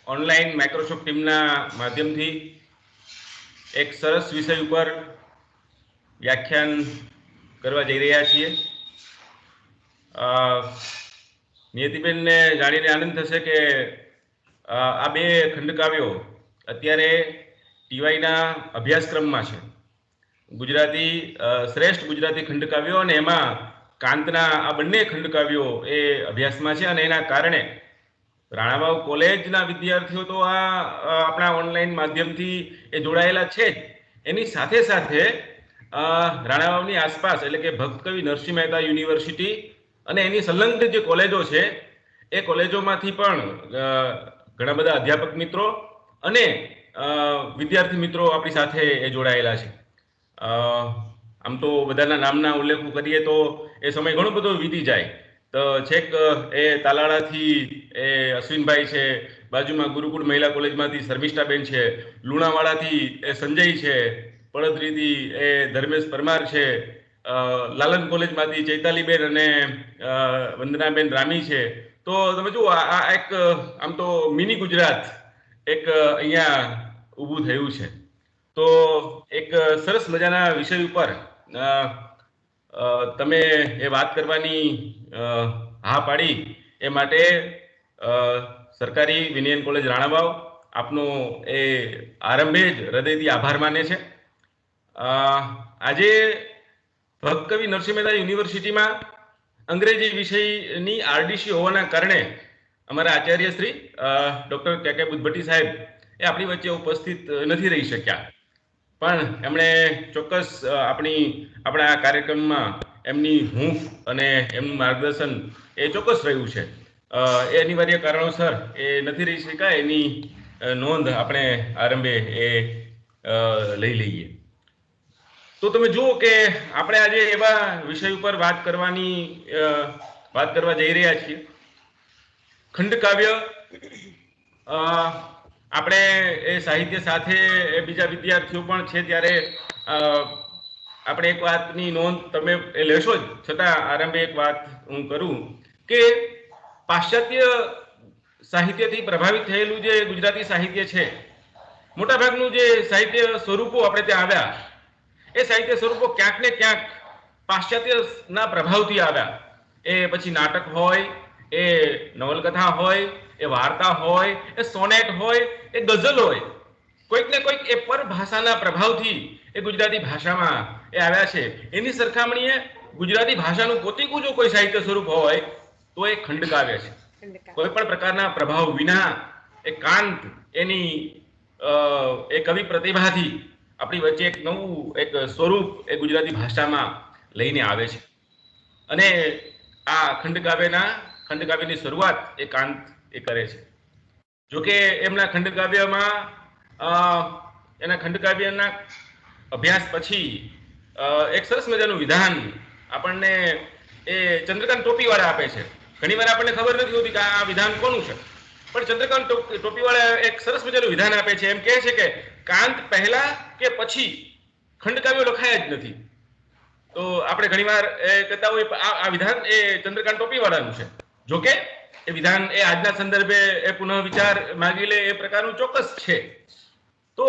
Online Microsoft टीमना माध्यमथी एक सरस विषय पर व्याख्यान करवा जई रह्या छीए। नियतिबेन ने जाणीने आनंद थशे के आ बे खंडकाव्यो अत्यारे टीवाईना अभ्यासक्रममां छे। गुजराती श्रेष्ठ गुजराती खंडकाव्यो अने एमां कांतना आ बंने खंडकाव्यो ए अभ्यासमां छे अने एना कारणे राणावाव कॉलेजना विद्यार्थीओ तो आपणा ऑनलाइन माध्यमथी ए जोडायेला छे ज। एनी साथे साथे राणावावनी आसपास एटले के भक्तकवि नरसिंह मेहता युनिवर्सिटी अने एनी संलग्न जे कॉलेजो छे ए कॉलेजोमांथी पण घणा बधा अध्यापक मित्रों अने विद्यार्थी मित्रों आपणी साथे ए जोडायेला छे। आम तो बधाना नामना उल्लेख करीए तो ए समय घणो बधो वीती जाय। तो छेक ए तालाळाथी ए अश्विनभाई छे, बाजुमां गुरुकुल महिला कॉलेजमांथी शर्मिष्ठाबेन छे, લુણાવાડાથી એ સંજય છે, પડદરીથી એ ધર્મેશ પરમાર છે, લાલન કોલેજમાંથી ચૈતાલીબેન અને વંદનાબેન રામી છે। તો તમે જુઓ આ એક આમ તો મિની ગુજરાત એક અહીંયા ઊભું થયું છે। તો એક સરસ મજાના વિષય ઉપર તમે એ વાત કરવાની હા પાડી એ માટે સરકારી વિનયન કોલેજ રાણાવાવ આપનો એ આરંભે જ હૃદયથી આભાર માને છે। આજે ભક્તકવિ નરસિંહ મહેતા યુનિવર્સિટીમાં અંગ્રેજી વિષયની આરડીસી હોવાના કારણે અમારા આચાર્ય શ્રી ડૉક્ટર કે બુદ્ધભટ્ટી સાહેબ એ આપણી વચ્ચે ઉપસ્થિત નથી રહી શક્યા, પણ એમણે ચોક્કસ આપણા કાર્યક્રમમાં એમની હૂંફ અને એમનું માર્ગદર્શન એ ચોક્કસ રહ્યું છે। એ અનિવાર્ય કારણોસર એ નથી રહી શક્યા, એની નોંધ આપણે આરંભે એ લઈ લઈએ। તો તમે જુઓ કે આપણે આજે એવા વિષય ઉપર વાત કરવા જઈ રહ્યા છીએ। ખંડકાવ્ય આપણે એ સાહિત્ય સાથે બીજા વિદ્યાર્થીઓ પણ છે ત્યારે આપણે એક વાતની નોંધ તમે એ લેશો જ, છતાં આરંભે એક વાત હું કરું કે પાશ્ચાત્ય સાહિત્યથી પ્રભાવિત થયેલું જે ગુજરાતી સાહિત્ય છે, મોટાભાગનું જે સાહિત્ય સ્વરૂપો આપણે ત્યાં આવ્યા એ સાહિત્ય સ્વરૂપો ક્યાંક ને ક્યાંક પાશ્ચાત્યના પ્રભાવથી આવ્યા। એ પછી નાટક હોય, એ નવલકથા હોય, એ વાર્તા હોય, એ સોનેટ હોય, એ ગઝલ હોય, કોઈક ને કોઈક એ પરભાષાના પ્રભાવથી એ ગુજરાતી ભાષામાં એ આવ્યા છે। એની સરખામણીએ ગુજરાતી ભાષાનું પોતીકું જો કોઈ સાહિત્ય સ્વરૂપ હોય તો એ ખંડકાવ્ય છે। કોઈ પણ પ્રકારના પ્રભાવ વિના એ કાંત એની એ કવિ પ્રતિભાથી આપણી વચ્ચે એક નવું એક સ્વરૂપ એ ગુજરાતી ભાષામાં લઈને આવે છે। અને આ ખંડકાવ્યની શરૂઆત એ કાંત એ કરે છે। જો કે એમના ખંડકાવ્યમાં એના ખંડકાવ્યના અભ્યાસ પછી એક સરસ મજાનું વિધાન આપણને એ ચંદ્રકાંત ટોપીવાળા આપે છે। ઘણીવાર આપણને ખબર નથી હોતી કે આ વિધાન કોનું છે, પણ ચંદ્રકાંત ટોપીવાળા એક સરસ મજાનું વિધાન આપે છે। એમ કહે છે કે કાંત પહેલા કે પછી ખંડકાવ્યો લખાયા જ નથી। તો આપણે ઘણીવાર કહેતા હોય આ વિધાન એ ચંદ્રકાંત ટોપીવાળાનું છે। જોકે એ વિધાન એ આજના સંદર્ભે એ પુનઃ વિચાર માગી લે એ પ્રકારનું ચોક્કસ છે। તો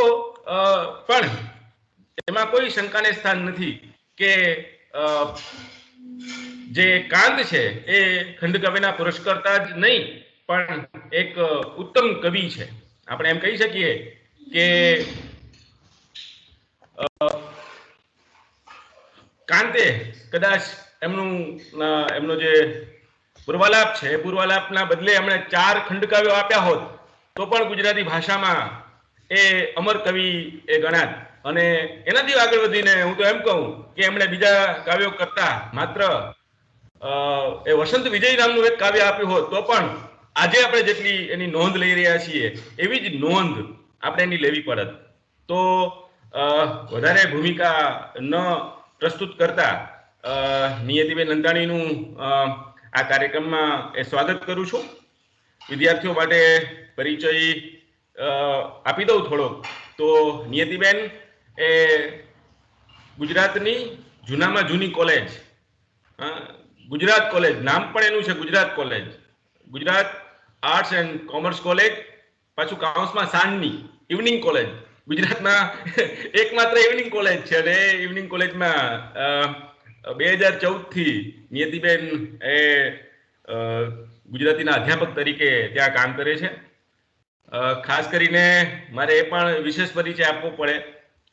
પણ એમાં કોઈ શંકાને સ્થાન નથી કે જે કાંત છે એ ખંડકાવ્યના પુરસ્કર્તા જ નહીં પણ એક ઉત્તમ કવિ છે। આપણે એમ કહી શકીએ કે કાંતે કદાચ એમનો જે પૂર્વાલાપ છે એ પૂર્વાલાપના બદલે એમણે 4 ખંડકાવ્યો આપ્યા હોત તો પણ ગુજરાતી ભાષામાં એ અમર કવિ એ ગણાત। અને એનાથી આગળ વધીને હું તો એમ કહું કે એમણે બીજા કાવ્યો કરતા માત્ર એ વસંત વિજય નામનું એક કાવ્ય આપ્યું હોત તો પણ આજે આપણે જેટલી એની નોંધ લઈ રહ્યા છીએ એવી જ નોંધ આપણે એની લેવી પડત। તો વધારે ભૂમિકા ન પ્રસ્તુત કરતા નિયતિબેન નંદાણીનું આ કાર્યક્રમમાં એ સ્વાગત કરું છું। વિદ્યાર્થીઓ માટે પરિચય આપી દઉં થોડો। તો નિયતિબેન એ ગુજરાતની જૂનામાં જૂની કોલેજ ગુજરાત કોલેજ, નામ પણ એનું છે Gujarat college, Gujarat arts and commerce college, પાછું કાઉન્સમાં સાંજની ઇવનિંગ કોલેજ, ગુજરાતમાં એકમાત્ર ઇવનિંગ કોલેજ છે. અને ઇવનિંગ કોલેજમાં 2014 થી નિયતિબેન એ ગુજરાતીના અધ્યાપક તરીકે ત્યાં કામ કરે છે. ખાસ કરીને મારે એ પણ વિશેષ પરિચય આપવો પડે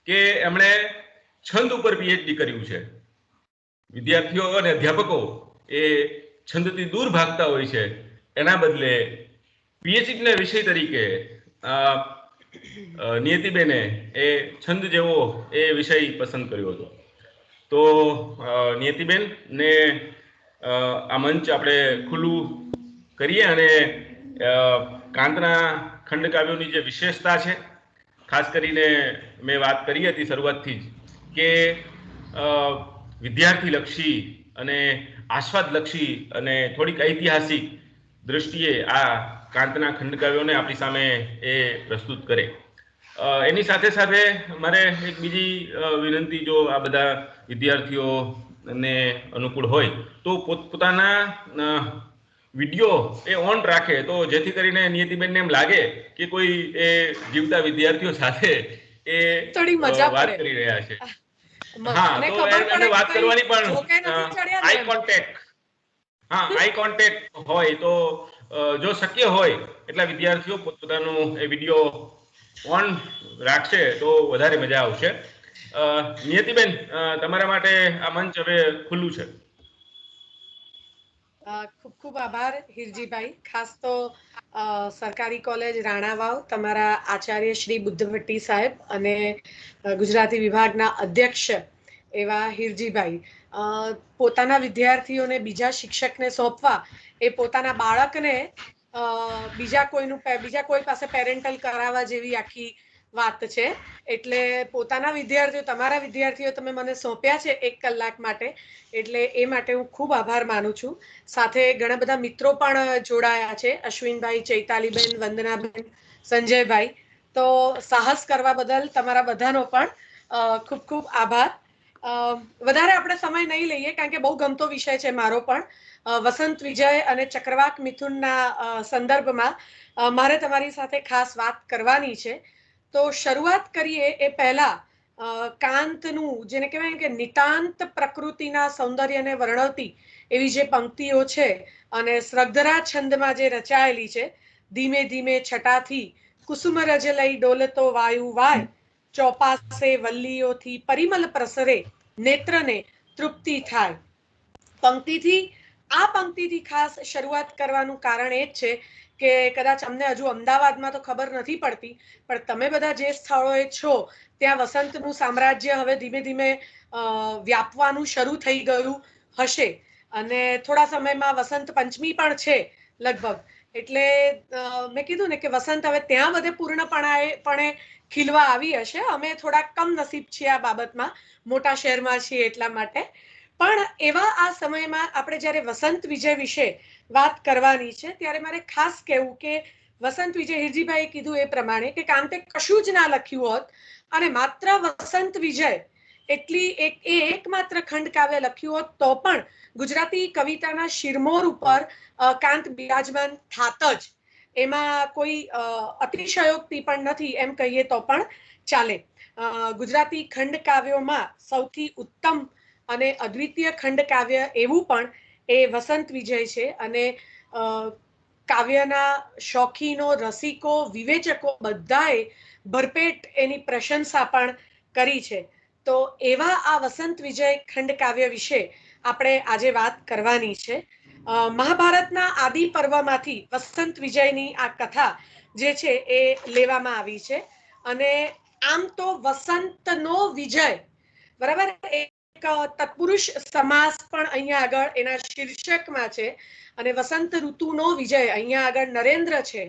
કે એમણે છંદ ઉપર પીએચડી કર્યું છે. વિદ્યાર્થીઓ અને અધ્યાપકો એ છંદથી દૂર ભાગતા હોય છે, એના બદલે પીએચડીના વિષય તરીકે નિયતિબેને એ છંદ જેવો એ વિષય પસંદ કર્યો હતો. તો નિયતિબેન ને આ મંચ આપણે ખુલ્લું કરીએ અને કાંતના ખંડકાવ્યોની જે વિશેષતા છે, ખાસ કરીને મેં વાત કરી હતી શરૂઆતથી જ કે વિદ્યાર્થીલક્ષી અને આસ્વાદલક્ષી અને થોડીક ઐતિહાસિક દ્રષ્ટિએ આ કાંતના ખંડકાવ્યોને આપણી સામે એ પ્રસ્તુત કરે. એની સાથે સાથે મારે એક બીજી વિનંતી, જો આ બધા વિદ્યાર્થીઓને અનુકૂળ હોય તો પોતપોતાના વિડીયો એ ઓન રાખે, તો જેથી કરીને નિયતિબેનને એમ લાગે કે કોઈ એ જીવતા વિદ્યાર્થીઓ સાથે એ વાત કરી રહ્યા છે. હા, તો એને વાત કરવાની પણ આઈ કોન્ટેક્ટ હોય તો જો શક્ય હોય એટલા વિદ્યાર્થીઓ પોતપોતાનું એ વિડીયો ઓન રાખશે તો વધારે મજા આવશે. નિયતિબેન, તમારા માટે આ મંચ હવે ખુલ્લું છે. ખૂબ ખૂબ આભાર હિરજીભાઈ. ખાસ તો સરકારી કોલેજ રાણાવાવ તમારા આચાર્ય શ્રી બુદ્ધભટ્ટી સાહેબ અને ગુજરાતી વિભાગના અધ્યક્ષ એવા હિરજીભાઈ પોતાના વિદ્યાર્થીઓને બીજા શિક્ષકને સોંપવા એ પોતાના બાળકને બીજા કોઈ પાસે પેરેન્ટલ કરાવવા જેવી આખી વાત છે. એટલે પોતાના વિદ્યાર્થીઓ, તમારા વિદ્યાર્થીઓ તમે મને સોંપ્યા છે 1 કલાક માટે, એટલે એ માટે હું ખૂબ આભાર માનું છું. સાથે ઘણા બધા મિત્રો પણ જોડાયા છે, અશ્વિનભાઈ, ચૈતાલીબેન, વંદનાબેન, સંજયભાઈ. તો સાહસ કરવા બદલ તમારા બધાનો પણ ખૂબ ખૂબ આભાર. વધારે આપણે સમય નહીં લઈએ કારણ કે બહુ ગમતો વિષય છે મારો પણ. વસંત વિજય અને ચક્રવાક મિથુનના સંદર્ભમાં મારે તમારી સાથે ખાસ વાત કરવાની છે. તો શરૂઆત કરીએ એ પહેલા કાંતનું, જેને કહેવાય કે નિતાંત પ્રકૃતિના સૌંદર્યને વર્ણવતી એવી જે પંક્તિઓ છે અને સ્રગ્ધરા છંદમાં જે રચાયેલી છે, ધીમે ધીમે છટાથી કુસુમરજ લઈ ડોલતો વાયુ વાય, ચોપાસે વલ્લીઓથી પરિમલ પ્રસરે, નેત્રને તૃપ્તિ થાય. આ પંક્તિથી ખાસ શરૂઆત કરવાનું કારણ એ જ છે કે કદાચ અમને હજુ અમદાવાદમાં તો ખબર નથી પડતી, પણ તમે બધા જે સ્થળોએ છો ત્યાં વસંતનું સામ્રાજ્ય હવે ધીમે ધીમે વ્યાપવાનું શરૂ થઈ ગયું હશે. અને થોડા સમયમાં વસંત પંચમી પણ છે લગભગ. એટલે મેં કીધું ને કે વસંત હવે ત્યાં બધે પૂર્ણપણે ખીલવા આવી હશે. અમે થોડા કમ નસીબ છીએ આ બાબતમાં, મોટા શહેરમાં છીએ એટલા માટે. પણ એવા આ સમયમાં આપણે જ્યારે વસંત વિજય વિશે વાત કરવાની છે ત્યારે મારે ખાસ કહેવું કે વસંત વિજય, હિરજીભાઈએ કીધું એ પ્રમાણે કે કાંતે કશું જ ના લખ્યું હોત અને માત્ર વસંત વિજય એટલી એકમાત્ર ખંડ કાવ્ય લખ્યું હોત તો પણ ગુજરાતી કવિતાના શિરમોર ઉપર કાંત બિરાજમાન થાત જ. એમાં કોઈ અતિશયોક્તિ પણ નથી એમ કહીએ તો પણ ચાલે. ગુજરાતી ખંડ કાવ્યોમાં સૌથી ઉત્તમ અને અદ્વિતીય ખંડ કાવ્ય એવું પણ એ વસંત વિજય છે. અને કાવ્યના શોખીનો, રસિકો, વિવેચકો બધાએ ભરપેટ એની પ્રશંસા પણ કરી છે. તો એવા આ વસંત વિજય ખંડ કાવ્ય વિશે આપણે આજે વાત કરવાની છે. મહાભારતના આદિ પર્વમાંથી વસંત વિજયની આ કથા જે છે એ લેવામાં આવી છે. અને આમ તો વસંતનો વિજય, બરાબર, એક તત્પુરુષ સમાસ પણ અહીંયા આગળ એના શીર્ષકમાં છે. અને વસંત ઋતુનો વિજય અહીંયા આગળ નરેન્દ્ર છે,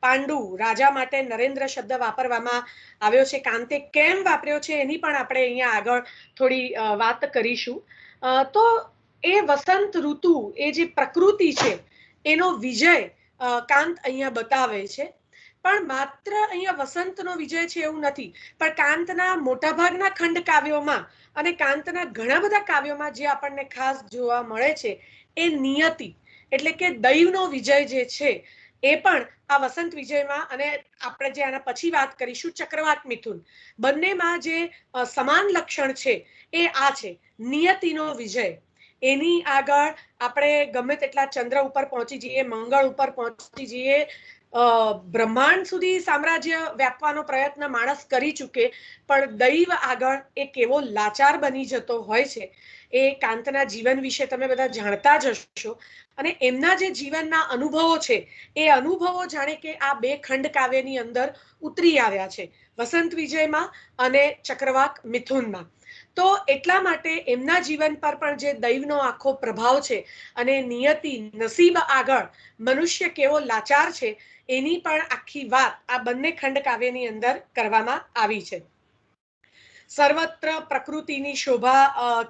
પાંડુ રાજા માટે નરેન્દ્ર શબ્દ વાપરવામાં આવ્યો છે. કાંતે કેમ વાપર્યો છે એની પણ આપણે અહીંયા આગળ થોડી વાત કરીશું. તો એ વસંત ઋતુ, એ જે પ્રકૃતિ છે એનો વિજય કાંત અહીંયા બતાવે છે. પણ માત્ર અહીંયા વસંતનો વિજય છે એવું નથી, પણ કાંતના મોટાભાગના ખંડ કાવ્યોમાં અને કાંતના ઘણા બધા કાવ્યોમાં જે આપણને ખાસ જોવા મળે છે એ નિયતિ, એટલે કે દૈવનો વિજય જે છે એ પણ આ વસંત વિજયમાં, અને આપણે જે આના પછી વાત કરીશું ચક્રવાત મિથુન, બંનેમાં જે સમાન લક્ષણ છે એ આ છે, નિયતિનો વિજય. એની આગળ આપણે ગમે તેટલા ચંદ્ર ઉપર પહોંચી જઈએ, મંગળ ઉપર પહોંચી જઈએ, બ્રહ્માંડ સુધી સામ્રાજ્ય વ્યાપવાનો પ્રયત્ન માણસ કરી ચૂકે, પણ દૈવ આગળ એ કેવો લાચાર બની જતો હોય છે એ કાંતના જીવન વિશે તમે બધા જાણતા જ હશો. અને એમના જે જીવનના અનુભવો છે એ અનુભવો જાણે કે આ બે ખંડ કાવ્યની અંદર ઉતરી આવ્યા છે, વસંત વિજયમાં અને ચક્રવાત મિથુનમાં. તો એટલા માટે એમના જીવન પર પણ જે દૈવનો આખો પ્રભાવ છે અને નિયતિ નસીબ આગળ મનુષ્ય કેવો લાચાર છે એની પણ આખી વાત આ બંને ખંડ કાવ્યની અંદર કરવામાં આવી છે. સર્વત્ર પ્રકૃતિની શોભા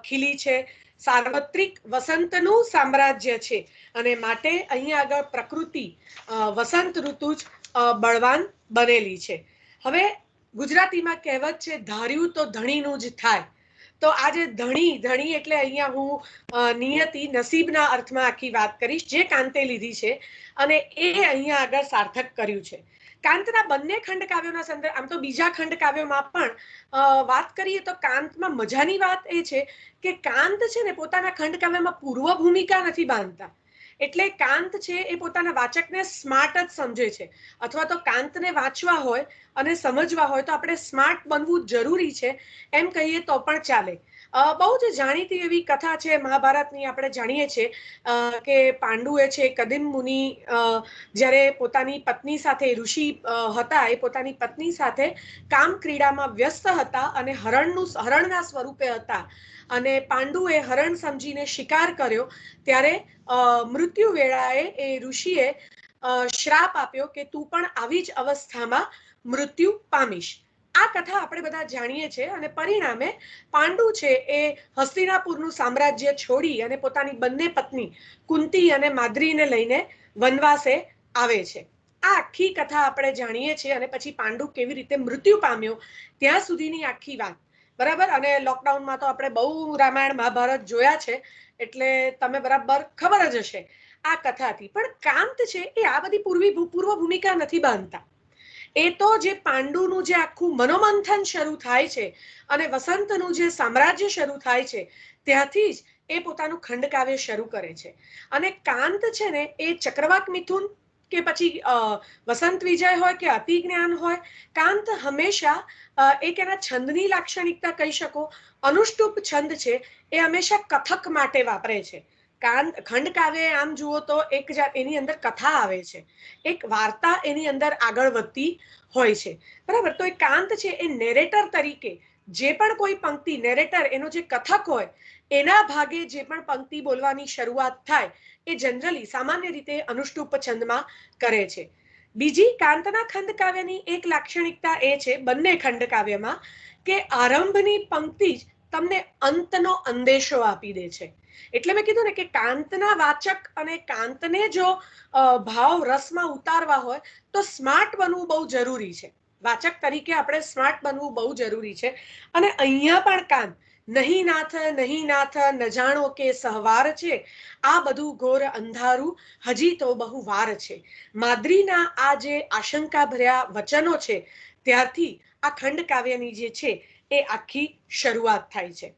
ખીલી છે, સાર્વત્રિક વસંતનું સામ્રાજ્ય છે, અને માટે અહીંયા આગળ પ્રકૃતિ વસંત ઋતુ જ બળવાન બનેલી છે. હવે ગુજરાતીમાં કહેવત છે, ધાર્યું તો ધણીનું જ થાય. તો આજે ધણી એટલે અહીંયા હું નિયતિ નસીબના અર્થમાં આખી વાત કરીશ, જે કાંતે લીધી છે અને એ અહીંયા આગળ સાર્થક કર્યું છે. કાંતના બંને ખંડ કાવ્યોના સંદર્ભ, આમ તો બીજા ખંડ કાવ્યોમાં પણ વાત કરીએ તો કાંતમાં મજાની વાત એ છે કે કાંત છે ને પોતાના ખંડ કાવ્યમાં પૂર્વ ભૂમિકા નથી બાંધતા. એટલે કાંત છે એ પોતાના વાચકને સ્માર્ટ જ સમજે છે, અથવા તો કાંતને વાંચવા હોય અને સમજવા હોય તો આપણે સ્માર્ટ બનવું જરૂરી છે એમ કહીએ તો પણ ચાલે. બહુ જ જાણીતી એવી કથા છે મહાભારતની, આપણે જાણીએ છીએ કે પાંડુએ છે કદિમ મુનિ જ્યારે પોતાની પત્ની સાથે, ઋષિ હતા, એ પોતાની પત્ની સાથે કામ ક્રીડામાં વ્યસ્ત હતા અને હરણના સ્વરૂપે હતા, અને પાંડુએ હરણ સમજીને શિકાર કર્યો. ત્યારે મૃત્યુ વેળાએ એ ઋષિએ શ્રાપ આપ્યો કે તું પણ આવી જ અવસ્થામાં મૃત્યુ પામીશ. આ કથા આપણે બધા જાણીએ છીએ, અને પરિણામે પાંડુ છે એ હસ્તિનાપુરનું સામ્રાજ્ય છોડી અને પોતાની બંને પત્ની કુંતી અને માદ્રીને લઈને વનવાસે આવે છે. આ આખી કથા આપણે જાણીએ છીએ, અને પછી પાંડુ કેવી રીતે મૃત્યુ પામ્યો ત્યાં સુધીની આખી વાત, બરાબર. અને લોકડાઉનમાં તો આપણે બહુ રામાયણ મહાભારત જોયા છે, એટલે તમે બરાબર ખબર જ હશે આ કથાથી. પણ કાંત છે એ આ બધી પૂર્વ ભૂમિકા નથી બાંધતા. એ તો જે પાંડુનું જે આખું મનોમંથન શરૂ થાય છે અને વસંતનું જે સામ્રાજ્ય શરૂ થાય છે ત્યાંથી જ એ પોતાનું ખંડ કાવ્ય શરૂ કરે છે. અને કાંત છે ને એ ચક્રવાત મિથુન કે પછી વસંત વિજય હોય કે અતિ જ્ઞાન હોય, કાંત હંમેશા એક એના છંદની લાક્ષણિકતા કહી શકો, અનુષ્ટુપ છંદ છે એ હંમેશા કથક માટે વાપરે છે. ખંડ કાવ્ય આમ જુઓ તો એક જાત એની અંદર કથા આવે છે, એક વાર્તા એની અંદર આગળ વધતી હોય છે, બરાબર. તો એ કાંત છે એ નેરેટર તરીકે જે પણ કોઈ પંક્તિ, નેરેટર એનો જે કથક હોય એના ભાગે જે પણ પંક્તિ બોલવાની શરૂઆત થાય એ જનરલી સામાન્ય રીતે અનુષ્ટુપ છંદમાં કરે છે. બીજી કાંતના ખંડ કાવ્યની એક લાક્ષણિકતા એ છે બંને ખંડ કાવ્યમાં કે આરંભની પંક્તિ જ તમને અંતનો અંદેશો આપી દે છે. એટલે મેં કીધું ને કે કાંતના વાચક અને કાંતને જો ભાવ રસમાં ઉતારવા હોય તો સ્માર્ટ બનવું બહુ જરૂરી છે. વાચક તરીકે આપણે સ્માર્ટ બનવું બહુ જરૂરી છે. અને અહીંયા પણ કાંત નહીં નાથ ન જાણો કે સહવાર છે, આ બધું ઘોર અંધારું હજી તો બહુ વાર છે. માદ્રીના આ જે આશંકા ભર્યા વચનો છે ત્યારથી આ ખંડ કાવ્યની જે છે એ આખી શરૂઆત થાય છે.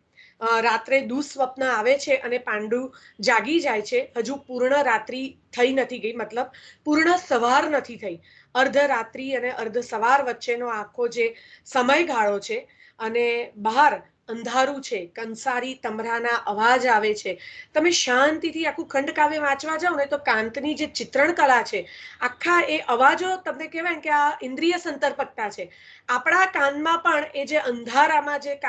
રાત્રે દુઃસ્વપ્ન આવે છે અને પાંડુ જાગી જાય છે. હજુ પૂર્ણ રાત્રિ થઈ નથી ગઈ, મતલબ પૂર્ણ સવાર નથી થઈ. અર્ધ રાત્રિ અને અર્ધ સવાર વચ્ચેનો આખો જે સમયગાળો છે, અને બહાર અંધારું છે, કંસારી તમરાના અવાજ આવે છે. તમે શાંતિથી આખું ખંડ કાવ્ય વાંચવા જાઓ ને તો કાંતની જે ચિત્રણ કલા છે, આખા એ અવાજો તમને કહેવાય કે આ ઇન્દ્રિય સંતર્પકતા છે. આપણા કાનમાં પણ એ જે અંધારામાં જે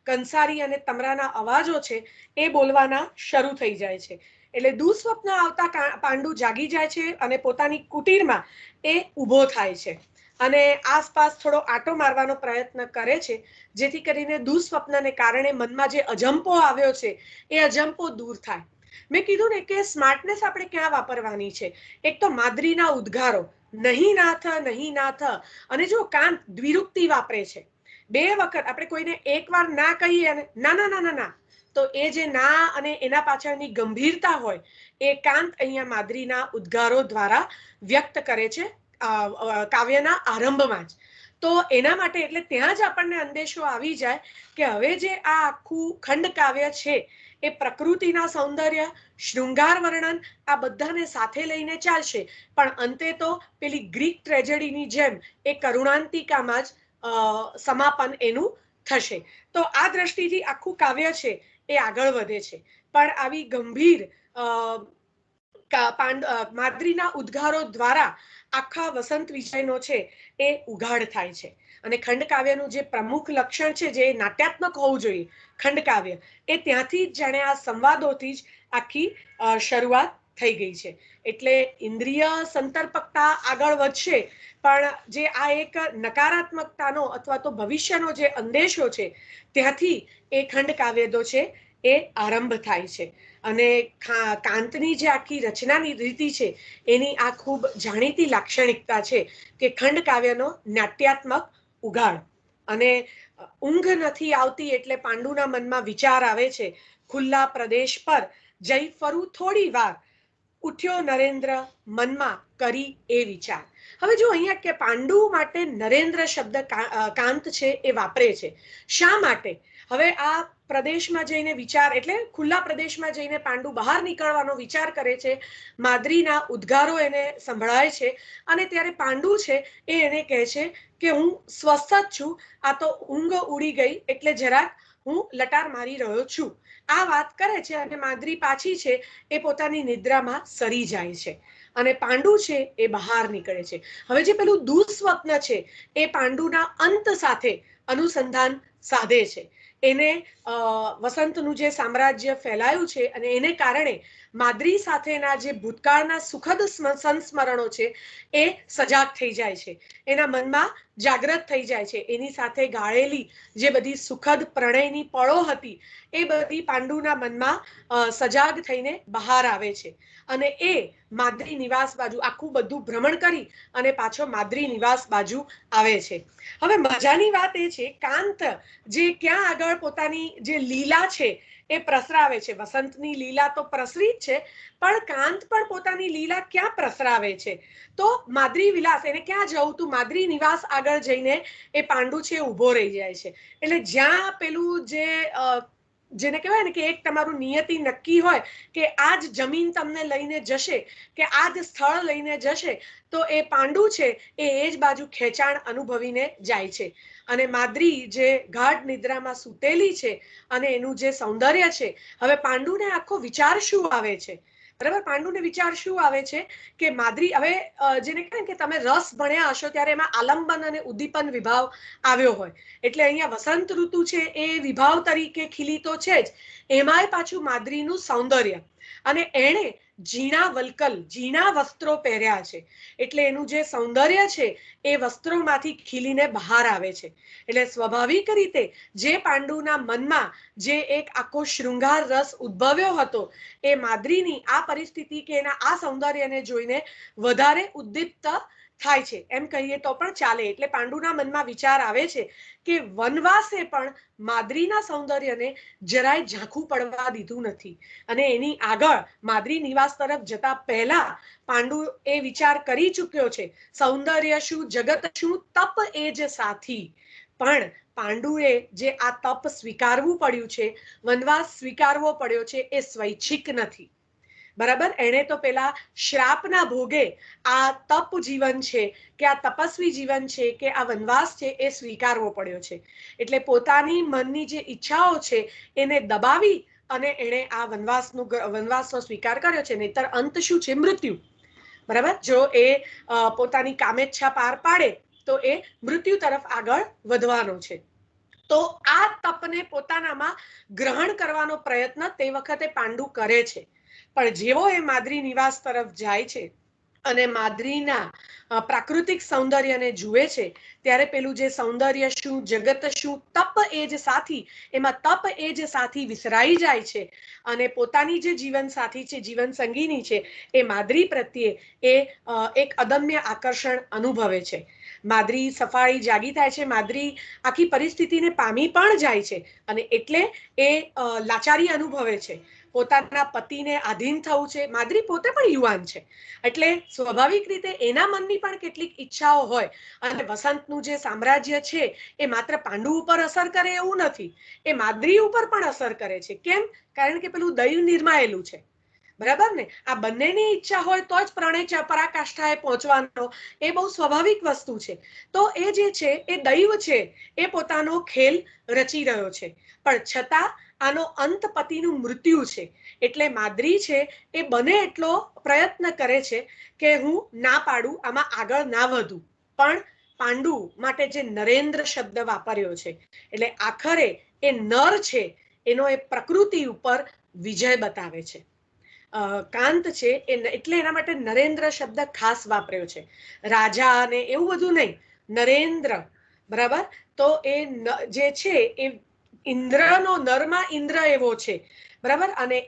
કંસારી અને તમરાના અવાજો છે એ બોલવાના શરૂ થઈ જાય છે. એટલે દુઃસ્વપ્ન આવતા પાંડુ જાગી જાય છે અને પોતાની કુટીરમાં એ ઊભો થાય છે અને આસપાસ થોડો આંટો મારવાનો પ્રયત્ન કરે છે, જેથી કરીને દુઃસ્વપ્નને કારણે મનમાં જે અજંપો આવ્યો છે એ અજંપો દૂર થાય. મેં કીધું ને કે સ્માર્ટનેસ આપણે ક્યાં વાપરવાની છે. એક તો માદ્રીના ઉદ્ગારો નહીં નાથ, અને જો કાંત દ્વિરુક્તિ વાપરે છે. બે વખત આપણે કોઈને એક વાર ના કહીએ અને ના ના ના ના ના તો એ જે ના અને એના પાછળની ગંભીરતા હોય એ કાંત અહીંયા માદ્રીના ઉદ્ગારો દ્વારા વ્યક્ત કરે છે કાવ્યના આરંભમાં જ. તો એના માટે એટલે ત્યાં જ આપણને અંદેશો આવી જાય કે હવે જે આ આખું ખંડ કાવ્ય છે એ પ્રકૃતિના સૌંદર્ય, શૃંગાર વર્ણન આ બધાને સાથે લઈને ચાલશે, પણ અંતે તો પેલી ગ્રીક ટ્રેજેડીની જેમ એ કરુણાંતિકામાં જ સમાપન એનું થશે. તો આ દ્રષ્ટિથી આખું કાવ્ય છે એ આગળ વધે છે, પણ આવી ગંભીર માદ્રીના ઉદ્ગારો દ્વારા આખા વસંત વિષયનો છે એ ઉઘાડ થાય છે. અને ખંડકાવ્યનું જે પ્રમુખ લક્ષણ છે, જે નાટ્યાત્મક હોવું જોઈએ ખંડકાવ્ય, એ ત્યાંથી જ જાણે આ સંવાદોથી જ આખી શરૂઆત થઈ ગઈ છે. એટલે ઇન્દ્રિય સંતર્પકતા આગળ વધશે, પણ જે આ એક નકારાત્મકતાનો અથવા તો ભવિષ્યનો જે અંદેશો છે ત્યાંથી એ ખંડકાવ્યો છે એ આરંભ થાય છે. અને કાંતની જે આખી રચનાની રીતિ છે એની આ ખૂબ જાણીતી લાક્ષણિકતા છે કે ખંડ કાવ્યનો નાટ્યાત્મક ઉઘાડ. અને ઊંઘ નથી આવતી એટલે પાંડુના મનમાં વિચાર આવે છે, ખુલ્લા પ્રદેશ પર જઈ ફરું થોડી વાર, ઉઠ્યો નરેન્દ્ર મનમાં કરી એ વિચાર. હવે જો અહીંયા કે પાંડુ માટે નરેન્દ્ર શબ્દ કાંત છે એ વાપરે છે. શા માટે? હવે આ પ્રદેશમાં જઈને વિચાર એટલે ખુલ્લા પ્રદેશમાં જઈને પાંડુ બહાર નીકળવાનો વિચાર કરે છે. માદ્રીના ઉદ્ગારો એને સંભળાય છે અને ત્યારે પાંડુ છે એ એને કહે છે કે હું સ્વસ્થ જ છું, આ તો ઊંઘ ઉડી ગઈ એટલે જરાક હું લટાર મારી રહ્યો છું. આ વાત કરે છે અને માદ્રી પાછી છે એ પોતાની નિદ્રામાં સરી જાય છે અને પાંડુ છે એ બહાર નીકળે છે. હવે જે પેલું દુઃસ્વપ્ન છે એ પાંડુના અંત સાથે અનુસંધાન સાધે છે. એને વસંતનું જે સામ્રાજ્ય ફેલાયું છે અને એને કારણે માદ્રી સાથેના જે ભૂતકાળના સુખદ સંસ્મરણો છે એ સજાગ થઈ જાય છે, એના મનમાં જાગૃત થઈ જાય છે. એની સાથે ગાળેલી જે બધી સુખદ પ્રણયની પળો હતી એ બધી પાંડુના મનમાં સજાગ થઈને બહાર આવે છે અને એ માદ્રી નિવાસ બાજુ આખું બધું ભ્રમણ કરી અને પાછો માદ્રી નિવાસ બાજુ આવે છે. હવે મજાની વાત એ છે કાંત જે ક્યાં આગળ પોતાની જે લીલા છે એ પ્રસરાવે છે. વસંતની લીલા તો પ્રસરી જ છે, પણ કાંત પણ પોતાની લીલા ક્યાં પ્રસરાવે છે? તો માદ્રી વિલાસ, એને ક્યાં જવું તું? માદ્રી નિવાસ આગળ જઈને એ પાંડુ છે ઊભો રહી જાય છે. એટલે જ્યાં પેલું જેને કહેવાય ને કે એક તમારું નિયતિ નક્કી હોય કે આ જ જમીન તમને લઈને જશે કે આ જ સ્થળ લઈને જશે, તો એ પાંડુ છે એ જ બાજુ ખેંચાણ અનુભવીને જાય છે. અને માદ્રી જે ગાઢ નિદ્રામાં સૂતેલી છે અને એનું જે સૌંદર્ય છે, હવે પાંડુને આખો વિચાર શું આવે છે? બરાબર, પાંડુને વિચાર શું આવે છે કે માદ્રી, હવે જેને કહે કે તમે રસ ભણ્યા હશો ત્યારે એમાં આલંબન અને ઉદ્દીપન વિભાવ આવ્યો હોય, એટલે અહીંયા વસંત ઋતુ છે એ વિભાવ તરીકે ખીલી તો છે જ, એમાંય પાછું માદ્રીનું સૌંદર્ય. અને એણે ઝીણા વલ્કલ, ઝીણા વસ્ત્રો પહેર્યા છે એટલે એનું જે સૌંદર્ય છે એ વસ્ત્રોમાંથી ખીલીને બહાર આવે છે. એટલે સ્વાભાવિક રીતે જે પાંડુના મનમાં જે એક આખો શૃંગાર રસ ઉદ્ભવ્યો હતો એ માદ્રીની આ પરિસ્થિતિ કે એના આ સૌંદર્યને જોઈને વધારે ઉદ્દીપ્ત થાય છે, એમ કહીએ તો પણ ચાલે. એટલે પાંડુના મનમાં વિચાર આવે છે કે વનવાસે પણ માદ્રીના સૌંદર્યને જરાય ઝાંખું પડવા દીધું નથી અને એની આગળ માદ્રી નિવાસ તરફ જતા પહેલા પાંડુ એ વિચાર કરી ચૂક્યો છે, સૌંદર્ય શું, જગત શું, તપ એ જ સાથી. પણ પાંડુએ જે આ તપ સ્વીકારવું પડ્યું છે, વનવાસ સ્વીકારવો પડ્યો છે, એ સ્વૈચ્છિક નથી. બરાબર, એને તો પેલા શ્રાપના ભોગે આ તપ જીવન છે કે આ તપસ્વી જીવન છે કે આ વનવાસ છે એ સ્વીકારવો પડ્યો છે. એટલે પોતાની મનની જે ઈચ્છાઓ છે એને દબાવી અને એણે આ વનવાસનો સ્વીકાર કર્યો છે. નહીતર અંત શું છે? મૃત્યુ. બરાબર, જો એ પોતાની કામેચ્છા પાર પાડે તો એ મૃત્યુ તરફ આગળ વધવાનો છે. તો આ તપને પોતાનામાં ગ્રહણ કરવાનો પ્રયત્ન તે વખતે પાંડુ કરે છે. પણ જેવો એ માદ્રી નિવાસ તરફ જાય છે અને માદ્રીના પ્રાકૃતિક સૌંદર્યને જુએ છે ત્યારે પેલું જે સૌંદર્ય શું, જગત શું, તપ એ જ સાથી, એમાં તપ એ જ સાથી વિસરાઈ જાય છે અને પોતાની જે જીવન સાથી છે, જીવન સંગીની છે, એ માદ્રી પ્રત્યે એ એક અદમ્ય આકર્ષણ અનુભવે છે. માદ્રી સફાળી જાગી થાય છે, માદ્રી આખી પરિસ્થિતિને પામી પણ જાય છે અને એટલે એ લાચારી અનુભવે છે. પોતાના પતિને આધીન થવું છે. માદ્રી પોતે પણ યુવાન છે એટલે સ્વાભાવિક રીતે એના મનની પણ કેટલીક ઈચ્છાઓ હોય અને વસંતનું જે સામ્રાજ્ય છે એ માત્ર પાંડુ ઉપર અસર કરે એવું નથી, એ માદ્રી ઉપર પણ અસર કરે છે. કેમ? કારણ કે પેલું દૈવ નિર્માયેલું છે, બરાબર ને? આ બંનેની ઈચ્છા હોય તો જ પ્રણય પરાકાષ્ઠાએ પહોંચવાનો, એ બહુ સ્વાભાવિક વસ્તુ છે. તો એ જે છે એ દૈવ છે, એ પોતાનો ખેલ રચી રહ્યો છે, પણ છતાં આનો અંત પતિનું મૃત્યુ છે. એટલે માદ્રી છે એ બને એટલો પ્રયત્ન કરે છે કે હું ના પાડું, આમાં આગળ ના વધું, પણ પાંડુ માટે જે નરેન્દ્ર શબ્દ વાપર્યો છે એટલે આખરે એ નર છે એનો એ પ્રકૃતિ ઉપર વિજય બતાવે છે. કાંત છે એટલે એના માટે નરેન્દ્ર શબ્દ ખાસ વાપર્યો છે. રાજા અને એવું બધું નહીં, નરેન્દ્ર, બરાબર? તો એ જે છે એ ઇન્દ્રનો, નરમાં ઇન્દ્ર એવો છે, બરાબર? અને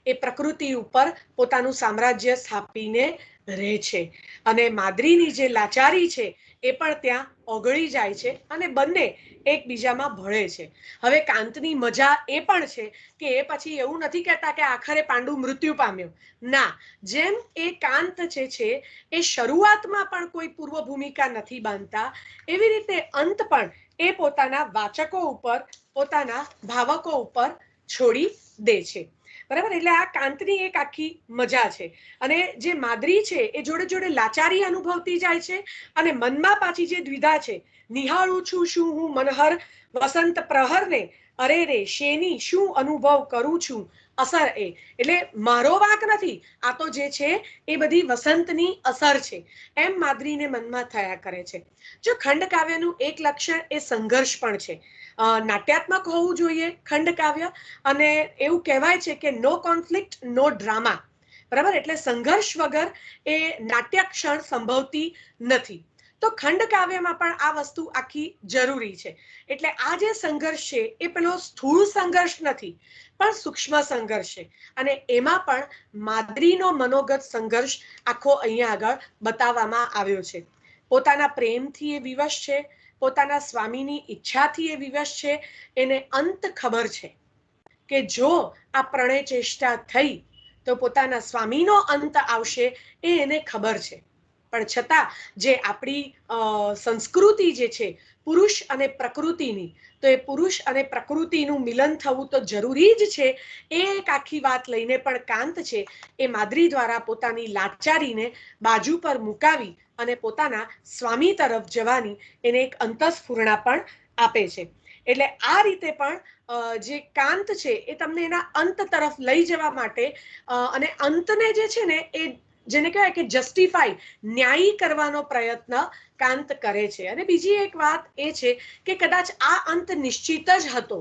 એ પ્રકૃતિ ઉપર પોતાનું સામ્રાજ્ય સ્થાપીને રહે છે અને માદ્રીની જે લાચારી છે એ પણ ત્યાં ઓગળી જાય છે અને બંને એકબીજામાં ભળે છે. હવે કાંતની મજા એ પણ છે કે એ પછી એવું નથી કહેતા કે આખરે પાંડુ મૃત્યુ પામ્યો. ના, જેમ એ કાંત છે એ શરૂઆતમાં પણ કોઈ પૂર્વ ભૂમિકા નથી બાંધતા, એવી રીતે અંત પણ એ પોતાના વાચકો ઉપર, પોતાના ભાવકો ઉપર છોડી દે છે, બરાબર? એટલે આ કાંતની એક આખી મજા છે. અને જે માદ્રી છે એ જોડે જોડે લાચારી અનુભવતી જાય છે અને મનમાં પાછી જે દ્વિધા છે, નિહાળું છું શું હું મનહર વસંત પ્રહરને, અરે રે શેની શું અનુભવ કરું છું અસર એ. એટલે મારો વાંક નથી, આ તો જે છે એ બધી વસંતની અસર છે, એમ માદ્રીને મનમાં થયા કરે છે. જો ખંડકાવ્યનું એક લક્ષણ એ સંઘર્ષ પણ છે. નાટ્યાત્મક હોવું જોઈએ ખંડકાવ્ય, અને એવું કહેવાય છે કે નો કોન્ફ્લિક્ટ નો ડ્રામા, બરાબર? એટલે સંઘર્ષ વગર એ નાટ્ય ક્ષણ સંભવતી નથી. તો ખંડકાવ્યમાં પણ આ વસ્તુ આખી જરૂરી છે. એટલે આ જે સંઘર્ષ છે એ પેલો સ્થૂળ સંઘર્ષ નથી, પણ સૂક્ષ્મ સંઘર્ષ છે અને એમાં પણ માદ્રીનો મનોગત સંઘર્ષ આખો અહીંયા આગળ બતાવવામાં આવ્યો છે. પોતાના પ્રેમથી એ વિવશ છે, પોતાના સ્વામીની ઈચ્છાથી એ વિવશ છે. એને અંત ખબર છે કે જો આ પ્રણય ચેષ્ટા થઈ તો પોતાના સ્વામીનો અંત આવશે, એ એને ખબર છે. પણ છતાં જે આપણી સંસ્કૃતિ જે છે પુરુષ અને પ્રકૃતિની, તો એ પુરુષ અને પ્રકૃતિનું મિલન થવું તો જરૂરી જ છે. એ એક આખી વાત લઈને પણ કાંત છે એ માદ્રી દ્વારા પોતાની લાચારીને બાજુ પર મુકાવી અને પોતાના સ્વામી તરફ જવાની એને એક અંતસ્ફૂર્ણા પણ આપે છે. એટલે આ રીતે પણ જે કાંત છે એ તમને એના અંત તરફ લઈ જવા માટે અને અંતને જે છે ને એ જેને કહેવાય કે જસ્ટિફાઈ, ન્યાયી કરવાનો પ્રયત્ન કાંત કરે છે. અને બીજી એક વાત એ છે કે કદાચ આ અંત નિશ્ચિત જ હતો,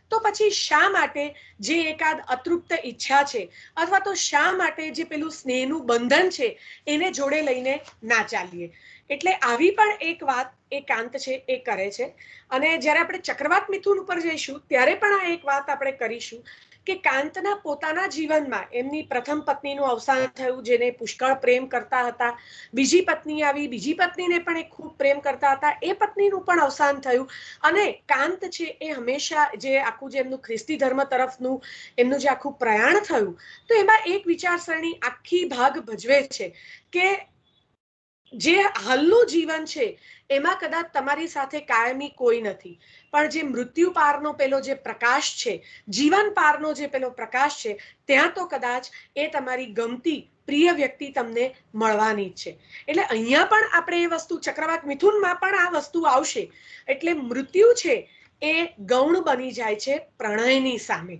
તો પછી શા માટે જે એકાદ અતૃપ્ત ઈચ્છા છે, અથવા તો શા માટે જે પેલું સ્નેહનું બંધન છે એને જોડે લઈને ના ચાલીએ? એટલે આવી પણ એક વાત એ કાંત છે એ કરે છે. અને જ્યારે આપણે ચક્રવાત મિથુન ઉપર જઈશું ત્યારે પણ આ એક વાત આપણે કરીશું કે કાંતના પોતાના જીવનમાં એમની પ્રથમ પત્નીનું અવસાન થયું, જેને પુષ્કળ પ્રેમ કરતા હતા. બીજી પત્ની આવી, બીજી પત્નીને પણ એ ખૂબ પ્રેમ કરતા હતા, એ પત્નીનું પણ અવસાન થયું. અને કાંત છે એ હંમેશા જે આખું જે એમનું ખ્રિસ્તી ધર્મ તરફનું એમનું જે આખું પ્રયાણ થયું, તો એમાં એક વિચારસરણી આખી ભાગ ભજવે છે કે જે હાલનું જીવન છે એમાં કદાચ તમારી સાથે કાયમી કોઈ નથી, પણ જે મૃત્યુ પારનો પેલો જે પ્રકાશ છે, જીવન પારનો જે પેલો પ્રકાશ છે, ત્યાં તો કદાચ એ તમારી ગમતી પ્રિય વ્યક્તિ તમને મળવાની જ છે. એટલે અહીંયા પણ આપણે એ વસ્તુ, ચક્રવાત મિથુનમાં પણ આ વસ્તુ આવશે. એટલે મૃત્યુ છે એ ગૌણ બની જાય છે પ્રણયની સામે.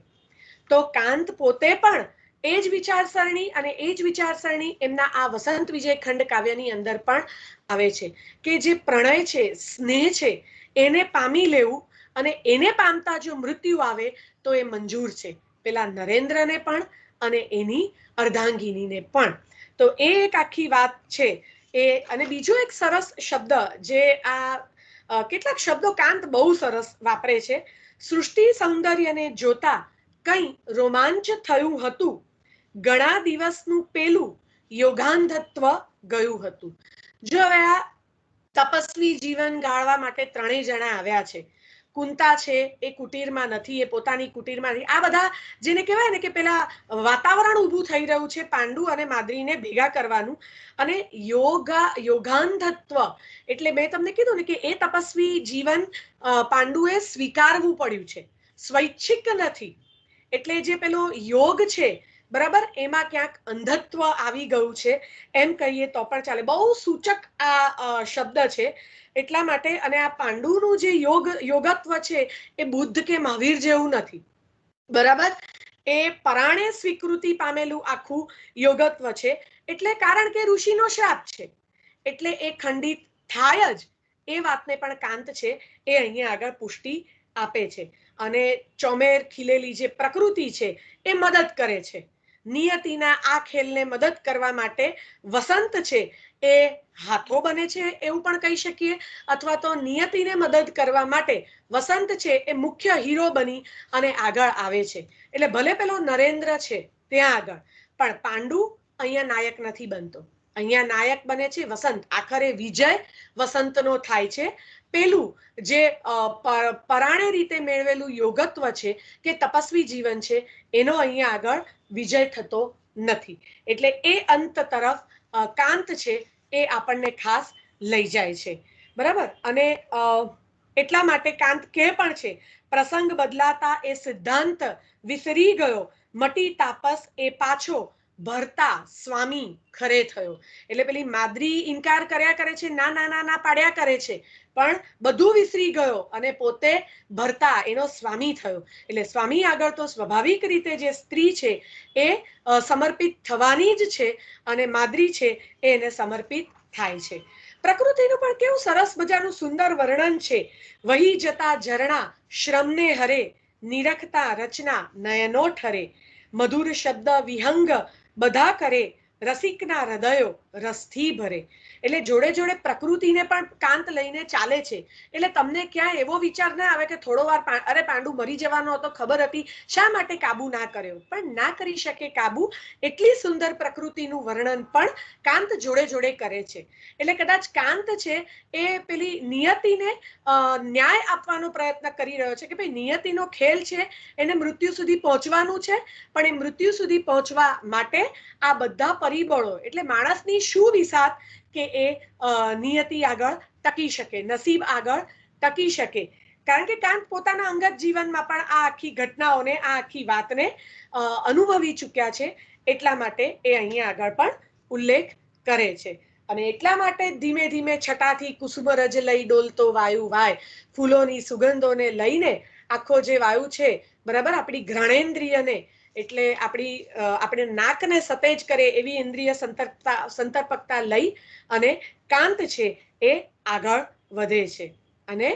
તો કાંત પોતે પણ એ જ વિચારસરણી અને એ જ વિચારસરણી એમના આ વસંત વિજય ખંડ કાવ્યની અંદર પણ આવે છે કે જે પ્રણય છે, સ્નેહ છે, એને પામી લેવું અને એને પામતા જો મૃત્યુ આવે તો એ મંજૂર છે, પેલા નરેન્દ્રને પણ અને એની અર્ધાંગિનીને પણ. તો એ એક આખી વાત છે એ. અને બીજો એક સરસ શબ્દ જે આ કેટલાક શબ્દો કાંત બહુ સરસ વાપરે છે. સૃષ્ટિ સૌંદર્યને જોતા કંઈ રોમાંચ થયું હતું, ઘણા દિવસનું પેલું યોગાંધત્વ ગયું હતું. જો હવે આ તપસ્વી જીવન ગાળવા માટે ત્રણેય જણા આવ્યા છે. કુંતા છે એ કુટીરમાં નથી, એ પોતાની કુટીરમાં નથી. આ બધા જેને કહેવાય ને કે પેલા વાતાવરણ ઊભું થઈ રહ્યું છે પાંડુ અને માદ્રીને ભેગા કરવાનું. અને યોગાંધત્વ એટલે મેં તમને કીધું ને કે એ તપસ્વી જીવન પાંડુએ સ્વીકારવું પડ્યું છે, સ્વૈચ્છિક નથી. એટલે જે પેલો યોગ છે બરાબર, એમાં ક્યાંક અંધત્વ આવી ગયું છે એમ કહીએ તો પણ ચાલે. બહુ સૂચક આ શબ્દ છે એટલા માટે. અને આ પાંડુનું જે યોગત્વ છે એ બુદ્ધ કે મહાવીર જેવું નથી, બરાબર. એ પરાણે સ્વીકૃતિ પામેલું આખું યોગત્વ છે. એટલે કારણ કે ઋષિનો શ્રાપ છે એટલે એ ખંડિત થાય જ. એ વાતને પણ કાંત છે એ અહીંયા આગળ પુષ્ટિ આપે છે. અને ચોમેર ખીલેલી જે પ્રકૃતિ છે એ મદદ કરે છે. નિયતિના આ ખેલને મદદ કરવા માટે વસંત છે એ હાથો બને છે એવું પણ કહી શકીએ, અથવા તો નિયતિને મદદ કરવા માટે વસંત છે એ મુખ્ય હીરો બની અને આગળ આવે છે. એટલે ભલે પેલો નરેન્દ્ર છે ત્યાં આગળ, પણ પાંડુ અહીંયા નાયક નથી બનતો. અહીંયા નાયક બને છે વસંત. આખરે વિજય વસંતનો થાય છે. પેલું જે પરાણે રીતે મેળવેલું યોગત્વ છે કે તપસ્વી જીવન છે એનો અહીંયા આગળ વિજય થતો નથી. એટલે એ અંત તરફ કાંત છે એ આપણને ખાસ લઈ જાય છે, બરાબર. અને એટલા માટે કાંત કે પણ છે, પ્રસંગ બદલાતા એ સિદ્ધાંત વિસરી ગયો, મટી તાપસ એ પાછો ભરતા સ્વામી ખરે થયો. એટલે પેલી માદ્રી ઇનકાર કર્યા કરે છે, ના ના ના ના પાડ્યા કરે છે, પણ બધું વિસરી ગયો અને પોતે ભરતા એનો સ્વામી થયો. એટલે સ્વામી આગળ તો સ્વાભાવિક રીતે જે સ્ત્રી છે એ સમર્પિત થવાની જ છે, અને માદ્રી છે એને સમર્પિત થાય છે. પ્રકૃતિનું પણ કેવું સરસ મજાનું સુંદર વર્ણન છે. વહી જતા ઝરણા શ્રમને હરે, નિરખતા રચના નયનો ઠરે, મધુર શબ્દ વિહંગ બધા કરે, રસિકના હૃદયો રસથી ભરે. એટલે જોડે જોડે પ્રકૃતિને પણ કાંત લઈને ચાલે છે. એટલે તમને ક્યાંય એવો વિચાર ના આવે કે થોડો વાર અરે પાંડુ મરી જવાનો હતો, ખબર હતી, શા માટે કાબુ ના કર્યો? પણ ના કરી શકે કાબુ. એટલી સુંદર પ્રકૃતિનું વર્ણન પણ કાંત જોડે જોડે કરે છે. એટલે કદાચ કાંત છે એ પેલી નિયતિને ન્યાય આપવાનો પ્રયત્ન કરી રહ્યો છે કે ભાઈ નિયતિનો ખેલ છે, એને મૃત્યુ સુધી પહોંચવાનું છે, પણ એ મૃત્યુ સુધી પહોંચવા માટે આ બધા પરિબળો, એટલે માણસની શું વિસાત કે એ નિયતિ આગળ ટકી શકે, નસીબ આગળ ટકી શકે. કારણ કે કાંત પોતાના અંગત જીવનમાં પણ આ આખી ઘટનાઓને, આ આખી વાતને અનુભવી ચૂક્યા છે. એટલા માટે એ અહીંયા આગળ પણ ઉલ્લેખ કરે છે. અને એટલા માટે ધીમે ધીમે છટાથી કુસુમરજ લઈ ડોલતો વાયુ વાય, ફૂલોની સુગંધોને લઈને આખો જે વાયુ છે બરાબર, આપણી ઘ્રાણેન્દ્રિયને, એટલે આપણે નાકને સતેજ કરે એવી ઇન્દ્રિય સંતર્પકતા લઈ અને કાંત છે એ આગળ વધે છે. અને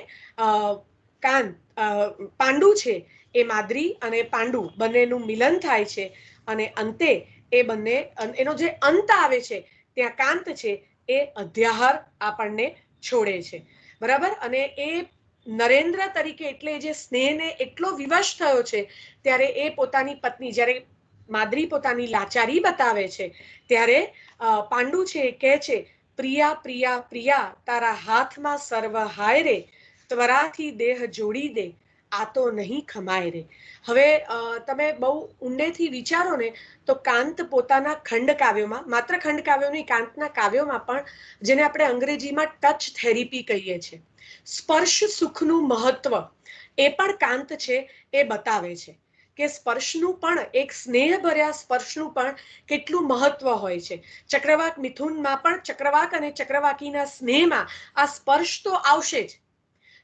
પાંડુ છે એ માદ્રી અને પાંડુ બંનેનું મિલન થાય છે. અને અંતે એ બંને, એનો જે અંત આવે છે ત્યાં કાંત છે એ અધ્યાહાર આપણને છોડે છે, બરાબર. અને એ નરેન્દ્ર તરીકે, એટલે જે સ્નેહને એટલો વિવશ થયો છે ત્યારે એ પોતાની પત્ની, જ્યારે માદ્રી પોતાની લાચારી બતાવે છે ત્યારે પાંડુ છે એ કહે છે, પ્રિયા પ્રિયા પ્રિયા તારા હાથમાં સર્વ હાય રે, ત્વરાથી દેહ જોડી દે, આ તો નહીં ખમાય રે. હવે તમે બહુ ઊંડેથી વિચારો ને તો કાંત પોતાના ખંડકાવ્યોમાં, માત્ર ખંડકાવ્યોની, કાંતના કાવ્યોમાં પણ, જેને આપણે અંગ્રેજીમાં ટચ થેરેપી કહીએ છીએ, સ્પર્શ સુખનું મહત્વ એ પણ કાંત છે એ બતાવે છે કે સ્પર્શનું પણ, એક સ્નેહભર્યા સ્પર્શનું પણ કેટલું મહત્વ હોય છે. ચક્રવાક મિથુનમાં પણ ચક્રવાક અને ચક્રવાકીના સ્નેહમાં આ સ્પર્શ તો આવશે જ.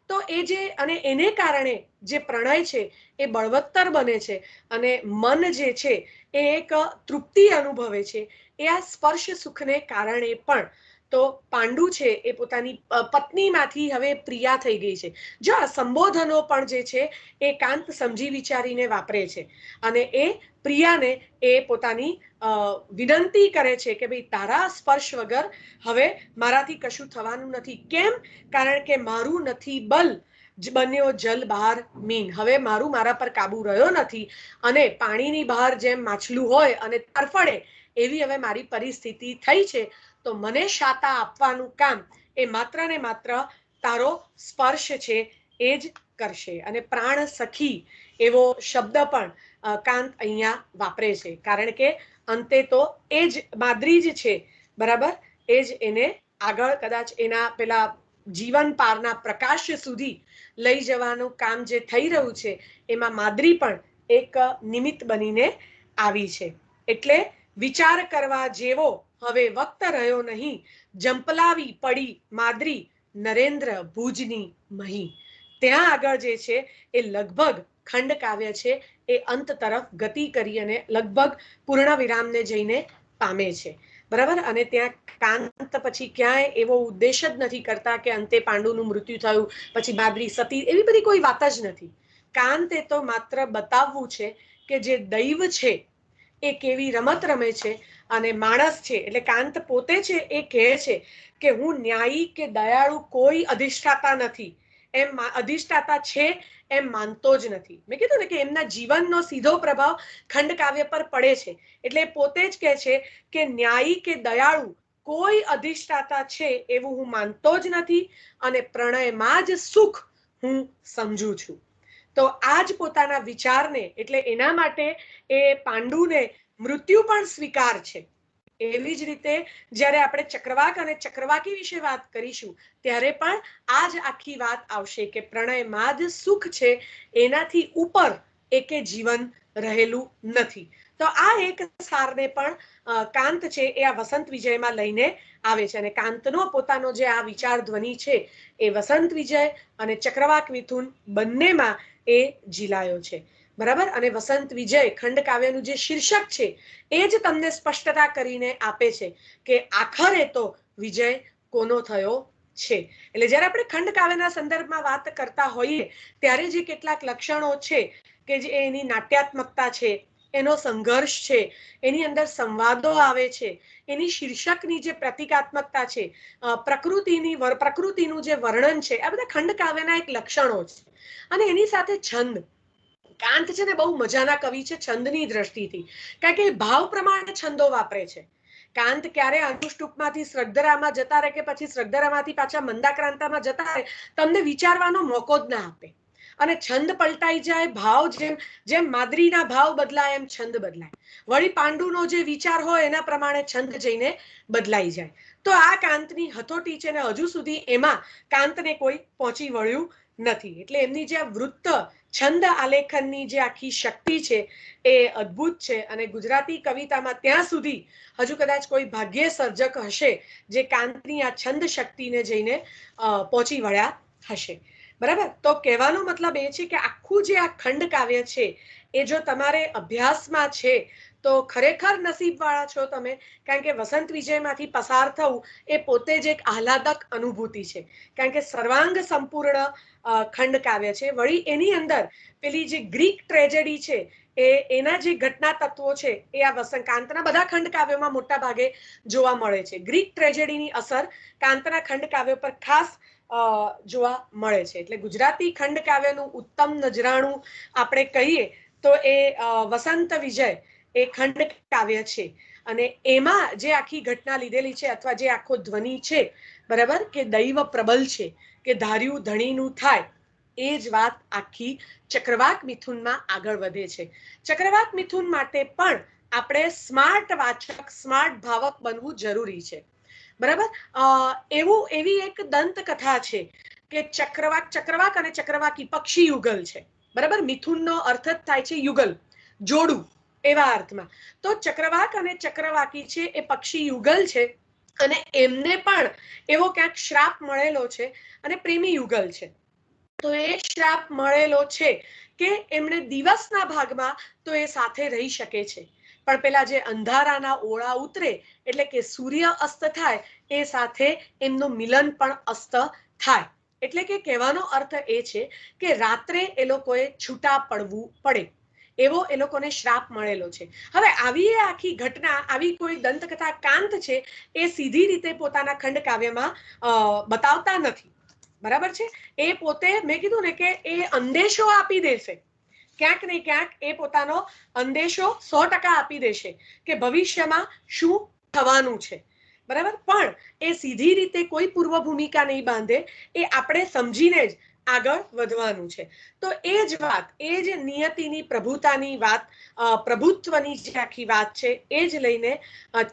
તો એ જે, અને એને કારણે જે પ્રણય છે એ બળવત્તર બને છે અને મન જે છે એ એક તૃપ્તિ અનુભવે છે. એ આ સ્પર્શ સુખને કારણે પણ તો પાંડુ છે એ પોતાની પત્નીમાંથી હવે પ્રિયા થઈ ગઈ છે. જો આ સંબોધનો પણ જે છે એ કાંત સમજી વિચારીને વાપરે છે અને એ પ્રિયાને એ પોતાની વિનંતી કરે છે કે ભાઈ તારા સ્પર્શ વગર હવે મારાથી કશું થવાનું નથી. કેમ? કારણ કે મારું નથી બલ બન્યો જલ બહાર મીન. હવે મારું મારા પર કાબુ રહ્યો નથી અને પાણીની બહાર જેમ માછલું હોય અને તરફડે એવી હવે મારી પરિસ્થિતિ થઈ છે. તો મને શાતા આપવાનું કામ એ માત્ર ને માત્ર તારો સ્પર્શ છે એ જ કરશે. અને પ્રાણ સખી એવો શબ્દ પણ કાંત અહીંયા વાપરે છે, કારણ કે અંતે તો એ જ માદ્રી જ છે, બરાબર, એ જ એને આગળ કદાચ એના પેલા જીવન પારના પ્રકાશ સુધી લઈ જવાનું કામ જે થઈ રહ્યું છે એમાં માદ્રી પણ એક નિમિત્ત બનીને આવી છે. એટલે વિચાર કરવા જેવો હવે વક્ત રહ્યો નહીં, જંપલાવી પડી માદ્રી નરેન્દ્ર ભુજની મહી. ત્યાં આગળ જે છે એ લગભગ ખંડ કાવ્ય છે એ અંત તરફ ગતિ કરી અને લગભગ પૂર્ણ વિરામને જઈને પામે છે, બરાબર. અને ત્યાં કાંત પછી ક્યાંય એવો ઉદ્દેશ જ નથી કરતા કે અંતે પાંડુનું મૃત્યુ થયું પછી માદ્રી સતી, એવી બધી કોઈ વાત જ નથી. કાંત એ તો માત્ર બતાવવું છે કે જે દૈવ છે એ કેવી રમત રમે છે અને માણસ છે એટલે કાંત પોતે છે એ કહે છે કે હું ન્યાયી કે દયાળુ કોઈ અધિષ્ઠાતા નથી, એમ અધિષ્ઠાતા છે એમ માનતો જ નથી. મેં કીધું ને કે એમના જીવનનો સીધો પ્રભાવ ખંડ કાવ્ય પર પડે છે. એટલે પોતે જ કહે છે કે ન્યાયી કે દયાળુ કોઈ અધિષ્ઠાતા છે એવું હું માનતો જ નથી અને પ્રણયમાં જ સુખ હું સમજુ છું. તો આ જ પોતાના વિચારને, એટલે એના માટે એ પાંડુને મૃત્યુ પણ સ્વીકાર છે. એવી જ રીતે જ્યારે આપણે ચક્રવાક અને ચક્રવાકી વિશે વાત કરીશું ત્યારે પણ આ જ આખી વાત આવશે કે પ્રણયમાં જ સુખ છે, એનાથી ઉપર એકે જીવન રહેલું નથી. તો આ એક સારને પણ કાંત છે એ આ વસંત વિજયમાં લઈને આવે છે અને કાંતનો પોતાનો જે આ વિચાર ધ્વનિ છે એ વસંત વિજય અને ચક્રવાક મિથુન બંનેમાં એ ઝીલાયો છે, બરાબર. અને વસંત વિજય ખંડ કાવ્યનું જે શીર્ષક છે એ જ તમને સ્પષ્ટતા કરીને આપે છે કે આખરે તો વિજય કોનો થયો છે. એટલે જ્યારે આપણે ખંડ કાવ્યના સંદર્ભમાં વાત કરતા હોઈએ ત્યારે જે કેટલાક લક્ષણો છે કે જે એની નાટ્યાત્મકતા છે, એનો સંઘર્ષ છે, એની અંદર સંવાદો આવે છે, એની શીર્ષકની જે પ્રતિકાત્મકતા છે, પ્રકૃતિનું જે વર્ણન છે, આ બધા ખંડ કાવ્યના એક લક્ષણો છે. અને એની સાથે છંદ. કાંત છે ને બહુ મજાના કવિ છે છંદની દ્રષ્ટિથી, કારણ કે ભાવ પ્રમાણે છંદો વાપરે છે. કાંત ક્યારે અનુષ્ટુપમાંથી શ્રદ્ધરામાં જતા રહે કે પછી શ્રદ્ધરામાંથી પાછા મંદાક્રાંતામાં જતા રહે, તમને વિચારવાનો મોકો જ ના આપે. અને છંદ પલટાઈ જાય, ભાવ જેમ જેમ માદ્રીના ભાવ બદલાય એમ છંદ બદલાય. વળી પાંડુનો જે વિચાર હોય એના પ્રમાણે છંદ જઈને બદલાઈ જાય. તો આ કાંતની હથોટી છે ને હજુ સુધી એમાં કાંતને કોઈ પહોંચી વળ્યું નથી. એટલે એમની જે વૃત્ત છંદ આલેખનની જે આખી શક્તિ છે એ અદ્ભુત છે. અને ગુજરાતી કવિતામાં ત્યાં સુધી હજુ કદાચ કોઈ ભાગ્ય સર્જક હશે જે કાંતની આ છંદ શક્તિને જઈને પહોંચી વળ્યા હશે, બરાબર. તો કહેવાનો મતલબ એ છે કે આખું જે આ ખંડ કાવ્ય છે એ જો તમારે અભ્યાસમાં છે તો ખરેખર નસીબવાળા છો તમે, કારણ કે વસંત વિજયમાંથી પસાર થવું એ પોતે જ એક આહલાદક અનુભૂતિ છે, કારણ કે સર્વાંગ સંપૂર્ણ ખંડ કાવ્ય છે. વળી એની અંદર પેલી જે ગ્રીક ટ્રેજેડી છે એના જે ઘટના તત્વો છે એ આ કાંતના બધા ખંડ કાવ્યોમાં મોટા ભાગે જોવા મળે છે. ગ્રીક ટ્રેજેડીની અસર કાંતના ખંડ કાવ્યો પર ખાસ જોવા મળે છે. એટલે ગુજરાતી ખંડ કાવ્યનું ઉત્તમ નજરાણું આપણે કહીએ તો એ વસંત વિજય એ ખંડ કાવ્ય છે. અને એમાં જે આખી ઘટના લીધેલી છે અથવા જે આખો ધ્વનિ છે, બરાબર, કે દૈવ પ્રબલ છે, કે ધાર્યું ધણીનું થાય, એ જ વાત આખી ચક્રવાક મિથુનમાં આગળ વધે છે. ચક્રવાક મિથુન માટે પણ આપણે સ્માર્ટ વાચક, સ્માર્ટ ભાવક બનવું જરૂરી છે, બરાબર. એવી એક દંતકથા છે કે ચક્રવાક અને ચક્રવાકી પક્ષી યુગલ છે, બરાબર. મિથુનનો અર્થ જ થાય છે યુગલ, જોડું, એવા અર્થમાં. તો ચક્રવાક અને ચક્રવાકી છે એ પક્ષી યુગલ છે અને એમને પણ એવો ક્યાંક શ્રાપ મળેલો છે અને પ્રેમી યુગલ છે. તો એ શ્રાપ મળેલો છે કે એમણે દિવસના ભાગમાં તો એ સાથે રહી શકે છે, પણ પેલા જે અંધારાના ઓળા ઉતરે એટલે કે સૂર્ય અસ્ત થાય એ સાથે એમનું મિલન પણ અસ્ત થાય. એટલે કે કહેવાનો અર્થ એ છે કે રાત્રે એ લોકોએ છૂટા પડવું પડે, એવો એ લોકોને શ્રાપ મળેલો છે. હવે આવી આખી ઘટના, આવી કોઈ દંતકથા કાંત છે એ સીધી રીતે પોતાના ખંડ કાવ્યમાં બતાવતા નથી. બરાબર છે. એ પોતે મેં કીધું ને કે એ અંદેશો આપી દેશે, ક્યાંક ને ક્યાંક એ પોતાનો અંદેશો 100% આપી દેશે કે ભવિષ્યમાં શું થવાનું છે. બરાબર. પણ એ સીધી રીતે કોઈ પૂર્વ ભૂમિકા નહીં બાંધે, એ આપણે સમજીને જ આગળ વધવાનું છે. તો એ જ વાત, એ જ નિયતિની પ્રભુતાની વાત, પ્રભુત્વની જે આખી વાત છે એ જ લઈને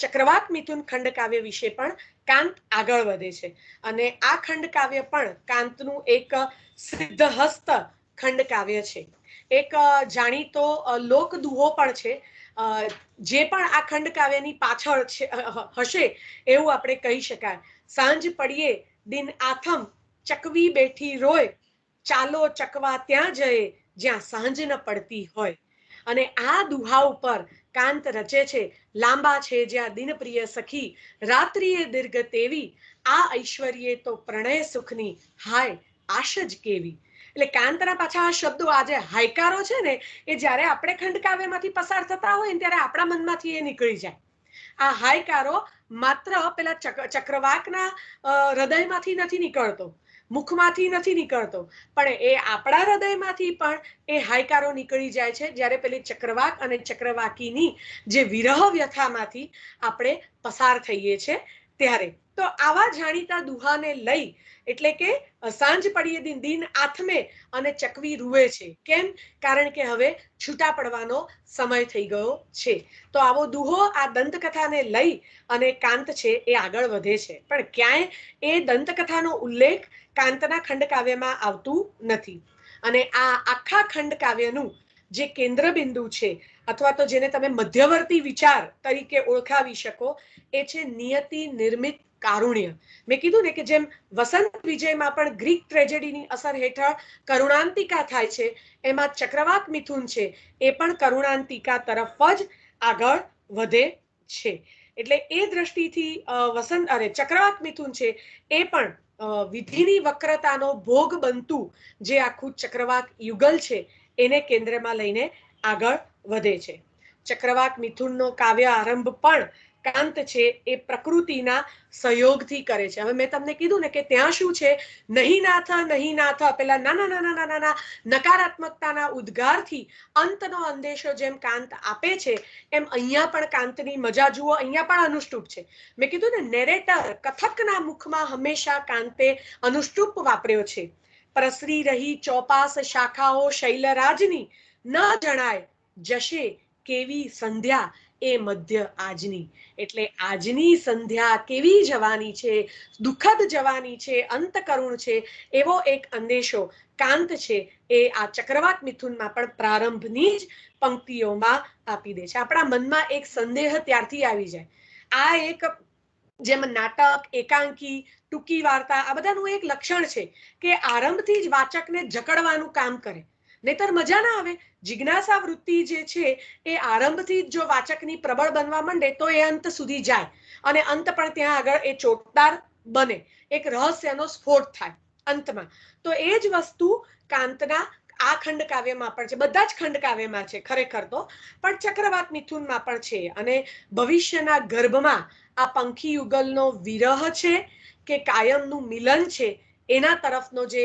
ચક્રવાક મિથુન ખંડકાવ્ય વિશે પણ કાંત આગળ વધે છે. અને આ ખંડકાવ્ય પણ કાંતનું એક સિદ્ધહસ્ત ખંડકાવ્ય છે. એક જાણીતો લોકદુહો પણ છે, જે પણ આ ખંડકાવ્યની પાછળ હશે એવું આપણે કહી શકાય. સાંજ પડીએ દિન આથમ, ચકવી બેઠી રોય, ચાલો ચકવા ત્યાં જઈએ જ્યાં સાંજ ન પડતી હોય. અને આ દુહા ઉપર કાંત રચે છે, લાંબા છે જ્યાં દિનપ્રિય સખી, રાત્રિએ દીર્ઘ તેવી, આ ઐશ્વર્ય તો પ્રણય સુખની, હાય આશ જ કેવી. એટલે કાંતના પાછા આ શબ્દો, આ જે હાયકારો છે ને, એ જ્યારે આપણે ખંડકાવ્યમાંથી પસાર થતા હોય ને ત્યારે આપણા મનમાંથી એ નીકળી જાય. આ હાયકારો માત્ર પેલા ચક્રવાકના હૃદયમાંથી નથી નીકળતો, મુખમાંથી નથી નીકળતો, પણ એ આપણા હૃદયમાંથી પણ એ હાયકારો નીકળી જાય છે જ્યારે પેલી ચક્રવાક અને ચક્રવાકીની જે વિરહ વ્યથામાંથી આપણે પસાર થઈએ છીએ ત્યારે. તો આવા જાણીતા દુહાને લઈ, એટલે કે સાંજ પડીએ દિન આથમે અને ચકવી રૂવે છે. કેમ? કારણ કે હવે છૂટા પડવાનો સમય થઈ ગયો છે. તો આવો દુહો, આ દંતકથાને લઈ અને કાંત છે એ આગળ વધે છે. પણ ક્યાંય એ દંતકથાનો ઉલ્લેખ કાંતના ખંડકાવ્યમાં આવતું નથી. અને આ આખા ખંડકાવ્યનું જે કેન્દ્રબિંદુ છે, અથવા તો જેને તમે મધ્યવર્તી વિચાર તરીકે ઓળખાવી શકો, એ છે નિયતિ નિર્મિત કારુણ્ય. મેં કીધું ને કે જેમ વસંત વિજયમાં પણ ગ્રીક ટ્રેજેડીની અસર હેઠળ કરુણાંતિકા થાય છે, એમાં ચક્રવાક મિથુન છે એ પણ કરુણાંતિકા તરફ જ આગળ વધે છે. એટલે એ દ્રષ્ટિથી ચક્રવાક મિથુન છે એ પણ વિધિની વક્રતાનો ભોગ બનતું જે આખું ચક્રવાક યુગલ છે એને કેન્દ્રમાં લઈને આગળ વધે છે. ચક્રવાક મિથુનનો કાવ્ય આરંભ પણ કાંત છે એ પ્રકૃતિના સહયોગથી કરે છે. હવે મેં તમને કીધું ને કે ત્યાં શું છે, નહીં નાથ, પેલા નાના નકારાત્મકતાના ઉદ્ગારથી અંતનો અંદેશો જેમ કાંત આપે છે, એમ અહીંયા પણ કાંતની મજા જુઓ. અહીંયા પણ અનુષ્ટુપ છે. મેં કીધું ને, નેરેટર કથકના મુખમાં હંમેશા કાંતે અનુષ્ટુપ વાપર્યો છે. પ્રસરી રહી ચોપાસ શાખાઓ શૈલરાજની, ન જણાય જશે કેવી સંધ્યા એ મધ્ય આજની. એટલે આજની સંધ્યા કેવી જવાની છે, દુઃખદ જવાની છે, અંતકરુણ છે, એવો એક અંદેશો કાંત છે એ આ ચક્રવાક મિથુનમાં પણ પ્રારંભની જ પંક્તિઓમાં આપી દે છે. આપણા મનમાં એક સંદેહ ત્યારથી આવી જાય. આ એક, જેમ નાટક, એકાંકી, ટૂંકી વાર્તા, આ બધાનું એક લક્ષણ છે કે આરંભથી જ વાચકને જકડવાનું કામ કરે, નહીતર મજા ના આવે. જિજ્ઞાસા વૃત્તિ જે છે એ આરંભથી જ જો વાચકની પ્રબળ બનવા માંડે તો એ અંત સુધી જાય, અને અંત પણ ત્યાં આગળ એ ચોટદાર બને, એક રહસ્યનો સ્ફોટ થાય અંતમાં. તો એ જ વસ્તુ કાંતના આ ખંડ કાવ્યમાં પણ છે, બધા જ ખંડ કાવ્યમાં છે ખરેખર તો, પણ ચક્રવાક મિથુનમાં પણ છે. અને ભવિષ્યના ગર્ભમાં આ પંખી યુગલનો વિરહ છે કે કાયમનું મિલન છે, એના તરફનો જે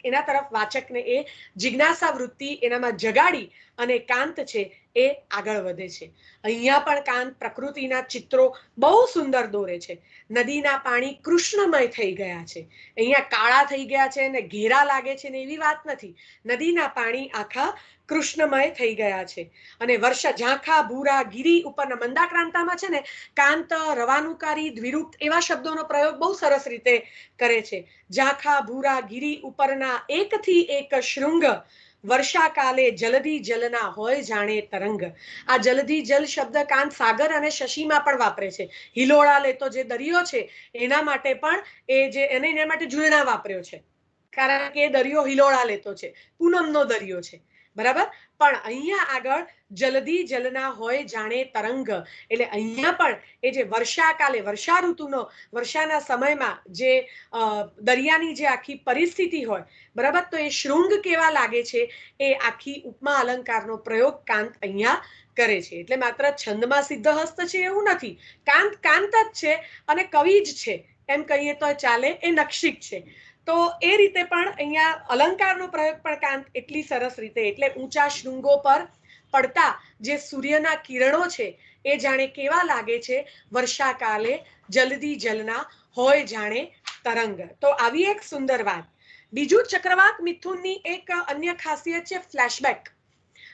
એના તરફ વાચકને એ જિજ્ઞાસા વૃત્તિ એનામાં જગાડી અને કાંત છે એ આગળ વધે છે. અહીંયા પણ કાંત પ્રકૃતિના ચિત્રો બહુ સુંદર દોરે છે. નદીના પાણી કૃષ્ણમય થઈ ગયા છે, અહીંયા કાળા થઈ ગયા છે ને ઘેરા લાગે છે ને એવી વાત નથી. નદીના પાણી આખા કૃષ્ણમય થઈ ગયા છે. અને વર્ષા ઝાંખા ભૂરા ગીરી ઉપરના મંદાક્રાંતામાં છે ને કાંત રવાનુકારી દ્વિરૂપ એવા શબ્દોનો પ્રયોગ બહુ સરસ રીતે કરે છે. ઝાંખા ભૂરા ગીરી ઉપરના એકથી એક શૃંગ, વર્ષાકાલે જલધી જલના હોય જાણે તરંગ. આ જલધી જલ શબ્દ કાંત સાગર અને શશીમાં પણ વાપરે છે. હિલોળા લેતો જે દરિયો છે એના માટે પણ એના માટે ઝૂલણા વાપર્યો છે, કારણ કે એ દરિયો હિલોળા લેતો છે, પૂનમનો દરિયો છે. બરાબર. પણ અહીંયા આગળ જલદી જલના હોય જાણે તરંગ, એટલે અહીંયા પણ એ જે વર્ષાકાલે વર્ષા ઋતુનો વર્ષાના સમયમાં જે દરિયાની જે આખી પરિસ્થિતિ હોય, બરાબર, તો એ શૃંગ કેવા લાગે છે એ આખી ઉપમા અલંકારનો પ્રયોગ કાંત અહીંયા કરે છે. એટલે માત્ર છંદમાં સિદ્ધ હસ્ત છે એવું નથી, કાંત કાંત જ છે અને કવિ જ છે એમ કહીએ તો ચાલે, એ નક્ષિક છે. તો એ રીતે પણ અહીંયા અલંકારનો પ્રયોગ પણ કાંત એટલી સરસ રીતે, એટલે ઊંચા શૃંગો પર પડતા જે સૂર્યના કિરણો છે એ જાણે કેવા લાગે છે, વર્ષાકાલે જલ્દી જલના હોય જાણે તરંગ. તો આવી એક સુંદર વાત. બીજું, ચક્રવાક મિથુનની એક અન્ય ખાસિયત છે ફ્લેશબેક.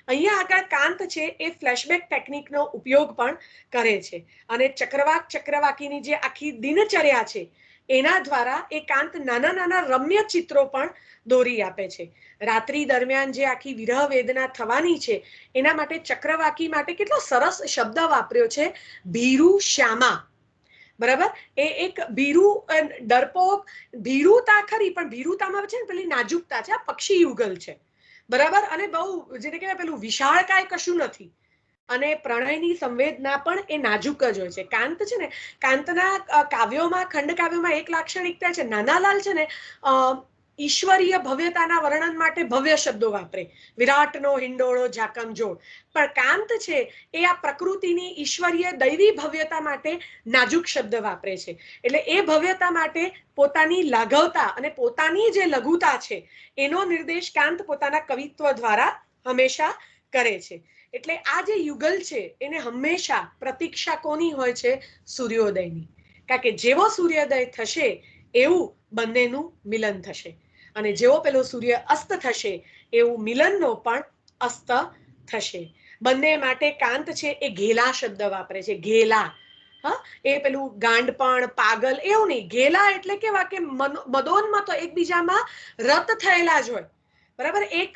અહીંયા આગળ કાંત છે એ ફ્લેશબેક ટેકનિકનો ઉપયોગ પણ કરે છે, અને ચક્રવાક ચક્રવાકીની જે આખી દિનચર્યા છે એના દ્વારા એ કાંત નાના નાના રમ્ય ચિત્રો પણ દોરી આપે છે. રાત્રિ દરમિયાન જે આખી વિરહ વેદના થવાની છે એના માટે ચક્રવાકી માટે કેટલો સરસ શબ્દ વાપર્યો છે, ભીરુ શ્યામા. બરાબર, એ એક ભીરુ, ડરપોક ભીરુતા ખરી, પણ ભીરુતામાં છે ને પેલી નાજુકતા છે, આ પક્ષી યુગલ છે. બરાબર, અને બહુ જેને કહેવાય પેલું વિશાળકાય કશું નથી, અને પ્રણયની સંવેદના પણ એ નાજુક જ હોય છે. કાંત છે ને, કાંતના કાવ્યોમાં, ખંડ કાવ્યોમાં એક લાક્ષણિકતા છે, નાનાલાલ છે ને ઈશ્વરીય ભવ્યતાના વર્ણન માટે ભવ્ય શબ્દો વાપરે, વિરાટનો હિંડોળો ઝાકમઝોળ. પણ કાંત છે એ આ પ્રકૃતિની ઈશ્વરીય દૈવી ભવ્યતા માટે નાજુક શબ્દ વાપરે છે. એટલે એ ભવ્યતા માટે પોતાની લાઘવતા અને પોતાની જે લઘુતા છે એનો નિર્દેશ કાંત પોતાના કવિત્વ દ્વારા હંમેશા કરે છે. એટલે આ જે યુગલ છે એને હંમેશા પ્રતીક્ષા કોની હોય છે? સૂર્યોદયની. કારણ કે જેવો સૂર્યોદય થશે એવું બંનેનું મિલન થશે, અને જેવો પેલો સૂર્ય અસ્ત થશે એવું મિલનનો પણ અસ્ત થશે. બંને માટે કાંત છે એ ઘેલા શબ્દ વાપરે છે, ઘેલા. હા, એ પેલું ગાંડપણ, પાગલ એવું નહીં. ઘેલા એટલે કેવા કે મદોન્મતો, એકબીજામાં રત થયેલા જ હોય. બરાબર, એક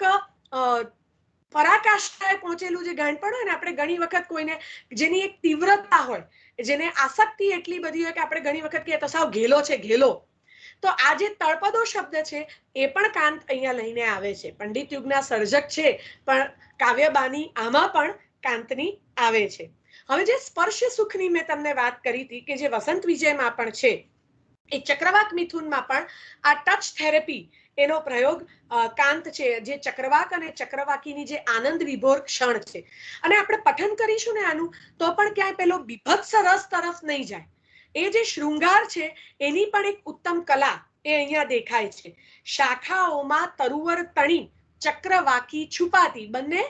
પરાકાષ્ઠાએ પહોંચેલું જે ગાંડપણ હોય ને, આપણે ઘણી વખત કોઈને જેની એક તીવ્રતા હોય, જેને આસક્તિ એટલી બધી હોય કે આપણે ઘણી વખત કહીએ તો સાવ ઘેલો છે, ઘેલો. તો આ જે તળપદો શબ્દ છે એ પણ કાંત અહીંયા લઈને આવે છે. પંડિત યુગના સર્જક છે, પણ કાવ્યબાની આમાં પણ કાંતની આવે છે. હવે જે સ્પર્શ સુખની મેં તમને વાત કરી હતી કે જે વસંત વિજયમાં પણ છે, એ ચક્રવાક મિથુનમાં પણ આ ટચ થેરેપી એનો પ્રયોગ કાંત છે, જે ચક્રવાક અને ચક્રવાકીની જે આનંદ વિભોર ક્ષણ છે. અને આપણે પઠન કરીશું ને આનું, તો પણ ક્યાંય પેલો બીભત્સ રસ તરફ નહીં જાય. એ જે શૃંગાર છે એની પણ એક ઉત્તમ કલા એ અહીંયા દેખાય છે. શાખાઓમાં તરુવર તણી ચક્રવાકી છુપાતી, બંને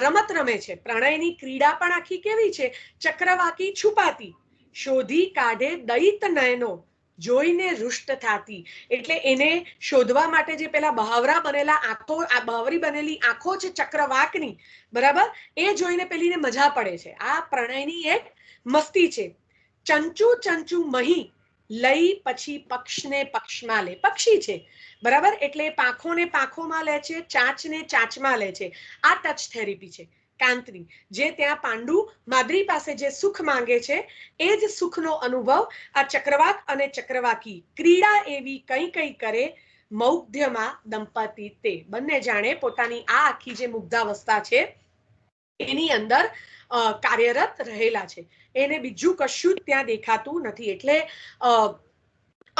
રમત રમે છે. પ્રણયની ક્રીડા પણ આખી કેવી છે? ચક્રવાકી છુપાતી શોધી કાઢે દૈત નયનો જોઈને રૂષ્ટ થાતી. એટલે એને શોધવા માટે જે પેલા બહાવરા બનેલા આંખો, આ બહાવરી બનેલી આંખો છે ચક્રવાકની, બરાબર, એ જોઈને પેલીને મજા પડે છે. આ પ્રણયની એક મસ્તી છે. ચંચુ ચંચુ મહી લઈ પછી પક્ષને પક્ષમાં લે. પક્ષી છે, બરાબર, એટલે પાંખોને પાંખોમાં લે છે, ચાંચને ચાંચમાં લે છે. આ ટચ થેરેપી છે કાંતની. જે ત્યાં પાંડુ માદ્રી પાસે જે સુખ માંગે છે એ જ સુખનો અનુભવ આ ચક્રવાક અને ચક્રવાકી ક્રીડા એવી કઈ કઈ કરે મૌગ્ધ્યમાં દંપતી તે. બંને જાણે પોતાની આ આખી જે મુગ્ધાવસ્થા છે એની અંદર કાર્યરત રહેલા છે. એને બીજું કશું જ ત્યાં દેખાતું નથી. એટલે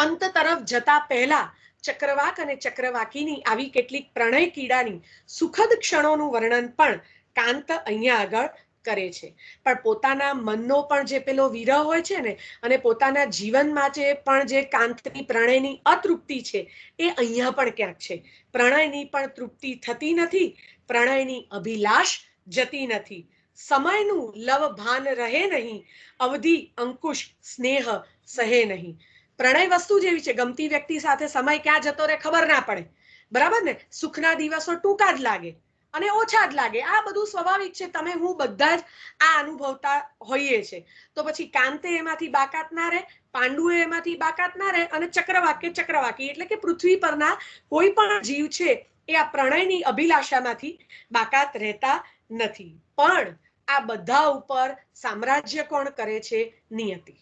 અંત તરફ જતા પહેલા ચક્રવાક અને ચક્રવાકીની આવી કેટલીક પ્રણય કીડાની સુખદ ક્ષણોનું વર્ણન પણ કાંત અહીંયા આગળ કરે છે. પણ પોતાના મનનો પણ જે પેલો વિરહ હોય છે ને, અને પોતાના જીવનમાં જે પણ જે કાંતની પ્રણયની અતૃપ્તિ છે એ અહીંયા પણ ક્યાંક છે. પ્રણયની પણ તૃપ્તિ થતી નથી, પ્રણયની અભિલાષ જતી નથી. સમયનું લવ ભાન રહે નહીં, અવધિ અંકુશ સ્નેહ સહે નહીં. પ્રણય વસ્તુ જેવી છે, ગમતી વ્યક્તિ સાથે સમય ક્યાં જતો રહે ખબર ના પડે, બરાબર ને. સુખના દિવસો ટૂંકા જ લાગે અને ઓછા જ લાગે, આ બધું સ્વાભાવિક છે. તમે હું બધા જ આ અનુભવતા હોઈએ છે. તો પછી કાંતે એમાંથી બાકાત ના રહે, પાંડુએ એમાંથી બાકાત ના રહે, અને ચક્રવાકી એટલે કે પૃથ્વી પરના કોઈ પણ જીવ છે એ આ પ્રણયની અભિલાષામાંથી બાકાત રહેતા નથી. પણ આ બધા ઉપર સામ્રાજ્ય કોણ કરે છે? નિયતિ.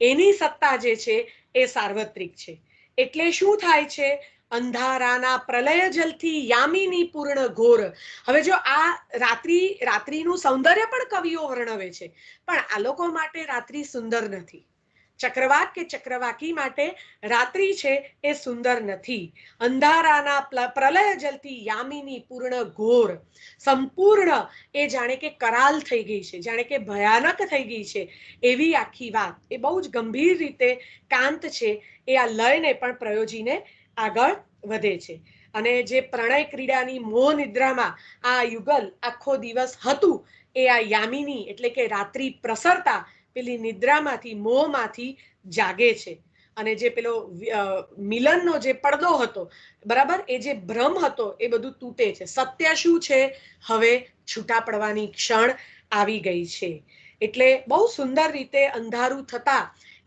એની સત્તા જે છે એ સાર્વત્રિક છે. એટલે શું થાય છે? અંધારાના પ્રલય જલથી યામિની પૂર્ણ ઘોર. હવે જો આ રાત્રિનું સૌંદર્ય પણ કવિઓ વર્ણવે છે, પણ આ લોકો માટે રાત્રિ સુંદર નથી. ચક્રવાક કે ચક્રવાકી માટે રાત્રિ છે એ સુંદર નથી. અંધારાના પ્રલય જલથી યામિની પૂર્ણ ઘોર. સંપૂર્ણ એ જાણે કે કરાલ થઈ ગઈ છે, જાણે કે ભયાનક થઈ ગઈ છે એવી આખી વાત. એ બહુ જ ગંભીર રીતે કાંત છે એ આ લયને પણ પ્રયોજીને આગળ વધે છે. અને જે પ્રણય ક્રીડાની મોહ નિદ્રામાં આ યુગલ આખો દિવસ હતું, એ આ યામિની એટલે કે રાત્રિ પ્રસરતા પેલી નિદ્રામાંથી મોહમાંથી જાગે છે. અને જે પેલો મિલનનો જે પડદો હતો, બરાબર, એ જે ભ્રમ હતો એ બધું તૂટે છે. સત્ય શું છે? હવે છૂટા પડવાની ક્ષણ આવી ગઈ છે. એટલે બહુ સુંદર રીતે અંધારું થતા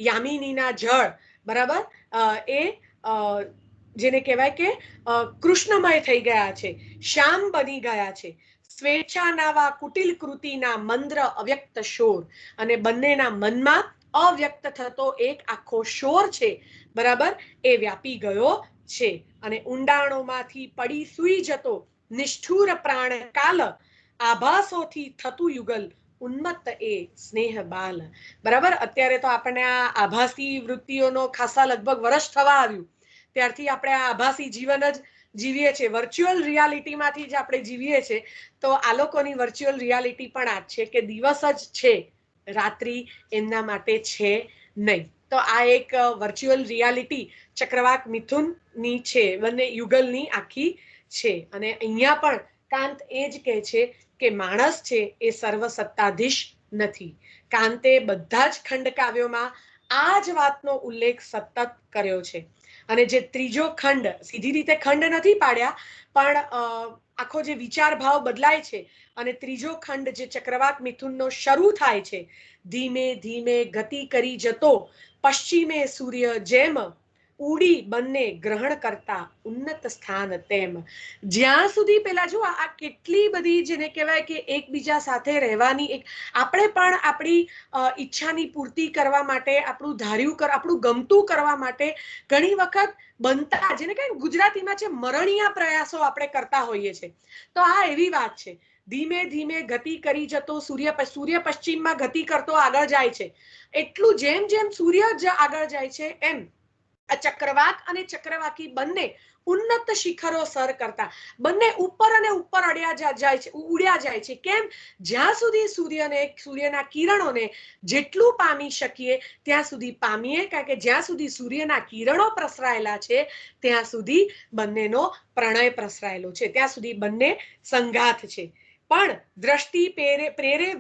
યામિનીના જળ, બરાબર, એ જેને કહેવાય કે કૃષ્ણમય થઈ ગયા છે, શ્યામ બની ગયા છે. સ્વેચ્છા નાવા કુટિલ કૃતિના મંદ્ર અવ્યક્ત શોર. અને બંનેના મનમાં અવ્યક્ત થતો એક આખો શોર છે, બરાબર, એ વ્યાપી ગયો છે. અને ઊંડાણોમાંથી પડી સૂઈ જતો નિષ્ઠુર પ્રાણ કાલ, આભાસોથી થતું યુગલ ઉન્મત્ત એ સ્નેહ બાલ. બરાબર, અત્યારે તો આપણને આ આભાસી વૃત્તિઓનો ખાસા લગભગ વર્ષ થવા આવ્યું ત્યારથી આપણે આ આભાસી જીવન જ જીવીએ છીએ, વર્ચ્યુઅલ રિયાલિટીમાંથી જ આપણે જીવીએ છીએ. તો આ લોકોની વર્ચ્યુઅલ રિયાલિટી પણ આ જ છે કે દિવસ જ છે, રાત્રિ એમના માટે છે નહીં. તો આ એક વર્ચ્યુઅલ રિયાલિટી ચક્રવાક મિથુનની છે, બંને યુગલની આખી છે. અને અહીંયા પણ કાંત એ જ કહે છે કે માણસ છે એ સર્વસત્તાધીશ નથી. કાંતે બધા જ ખંડ કાવ્યોમાં આ જ વાતનો ઉલ્લેખ સતત કર્યો છે. અને જે ત્રીજો ખંડ, સીધી રીતે ખંડ નથી પાડ્યા, પણ આખો જે વિચાર ભાવ બદલાય છે. અને ત્રીજો ખંડ જે ચક્રવાક મિથુનનો શરૂ થાય છે, ધીમે ધીમે ગતિ કરી જતો પશ્ચિમે સૂર્ય જેમ ઉડી બંને ગ્રહણ કરતા ઉન્નત સ્થાન તેમ. જ્યાં સુધી પેલા જો આ કેટલી બધી જેને કહેવાય કે એકબીજા સાથે રહેવાની એક, આપણે પણ આપણી ઈચ્છાની પૂર્તિ કરવા માટે, આપણું ધાર્યું આપણું ગમતું કરવા માટે ઘણી વખત બનતા, જેને કહેવાય ગુજરાતીમાં છે મરણિયા પ્રયાસો આપણે કરતા હોઈએ છીએ. તો આ એવી વાત છે. ધીમે ધીમે ગતિ કરી જતો સૂર્ય પશ્ચિમમાં ગતિ કરતો આગળ જાય છે. એટલું જેમ જેમ સૂર્ય જ આગળ જાય છે એમ આ ચક્રવાક અને ચક્રવાકી બંને ઉન્નત શિખરો સર કરતા બંને ઉપર અને ઉપર ઉડ્યા જાય છે. કેમ? જ્યાં સુધી સૂર્યના કિરણોને જેટલું પામી શકીએ ત્યાં સુધી પામીએ, કારણ કે જ્યાં સુધી સૂર્યના કિરણો પ્રસરાયેલા છે ત્યાં સુધી બંનેનો પ્રણય પ્રસરાયેલો છે, ત્યાં સુધી બંને સંગાથ છે. પણ દ્રષ્ટિ પ્રેરે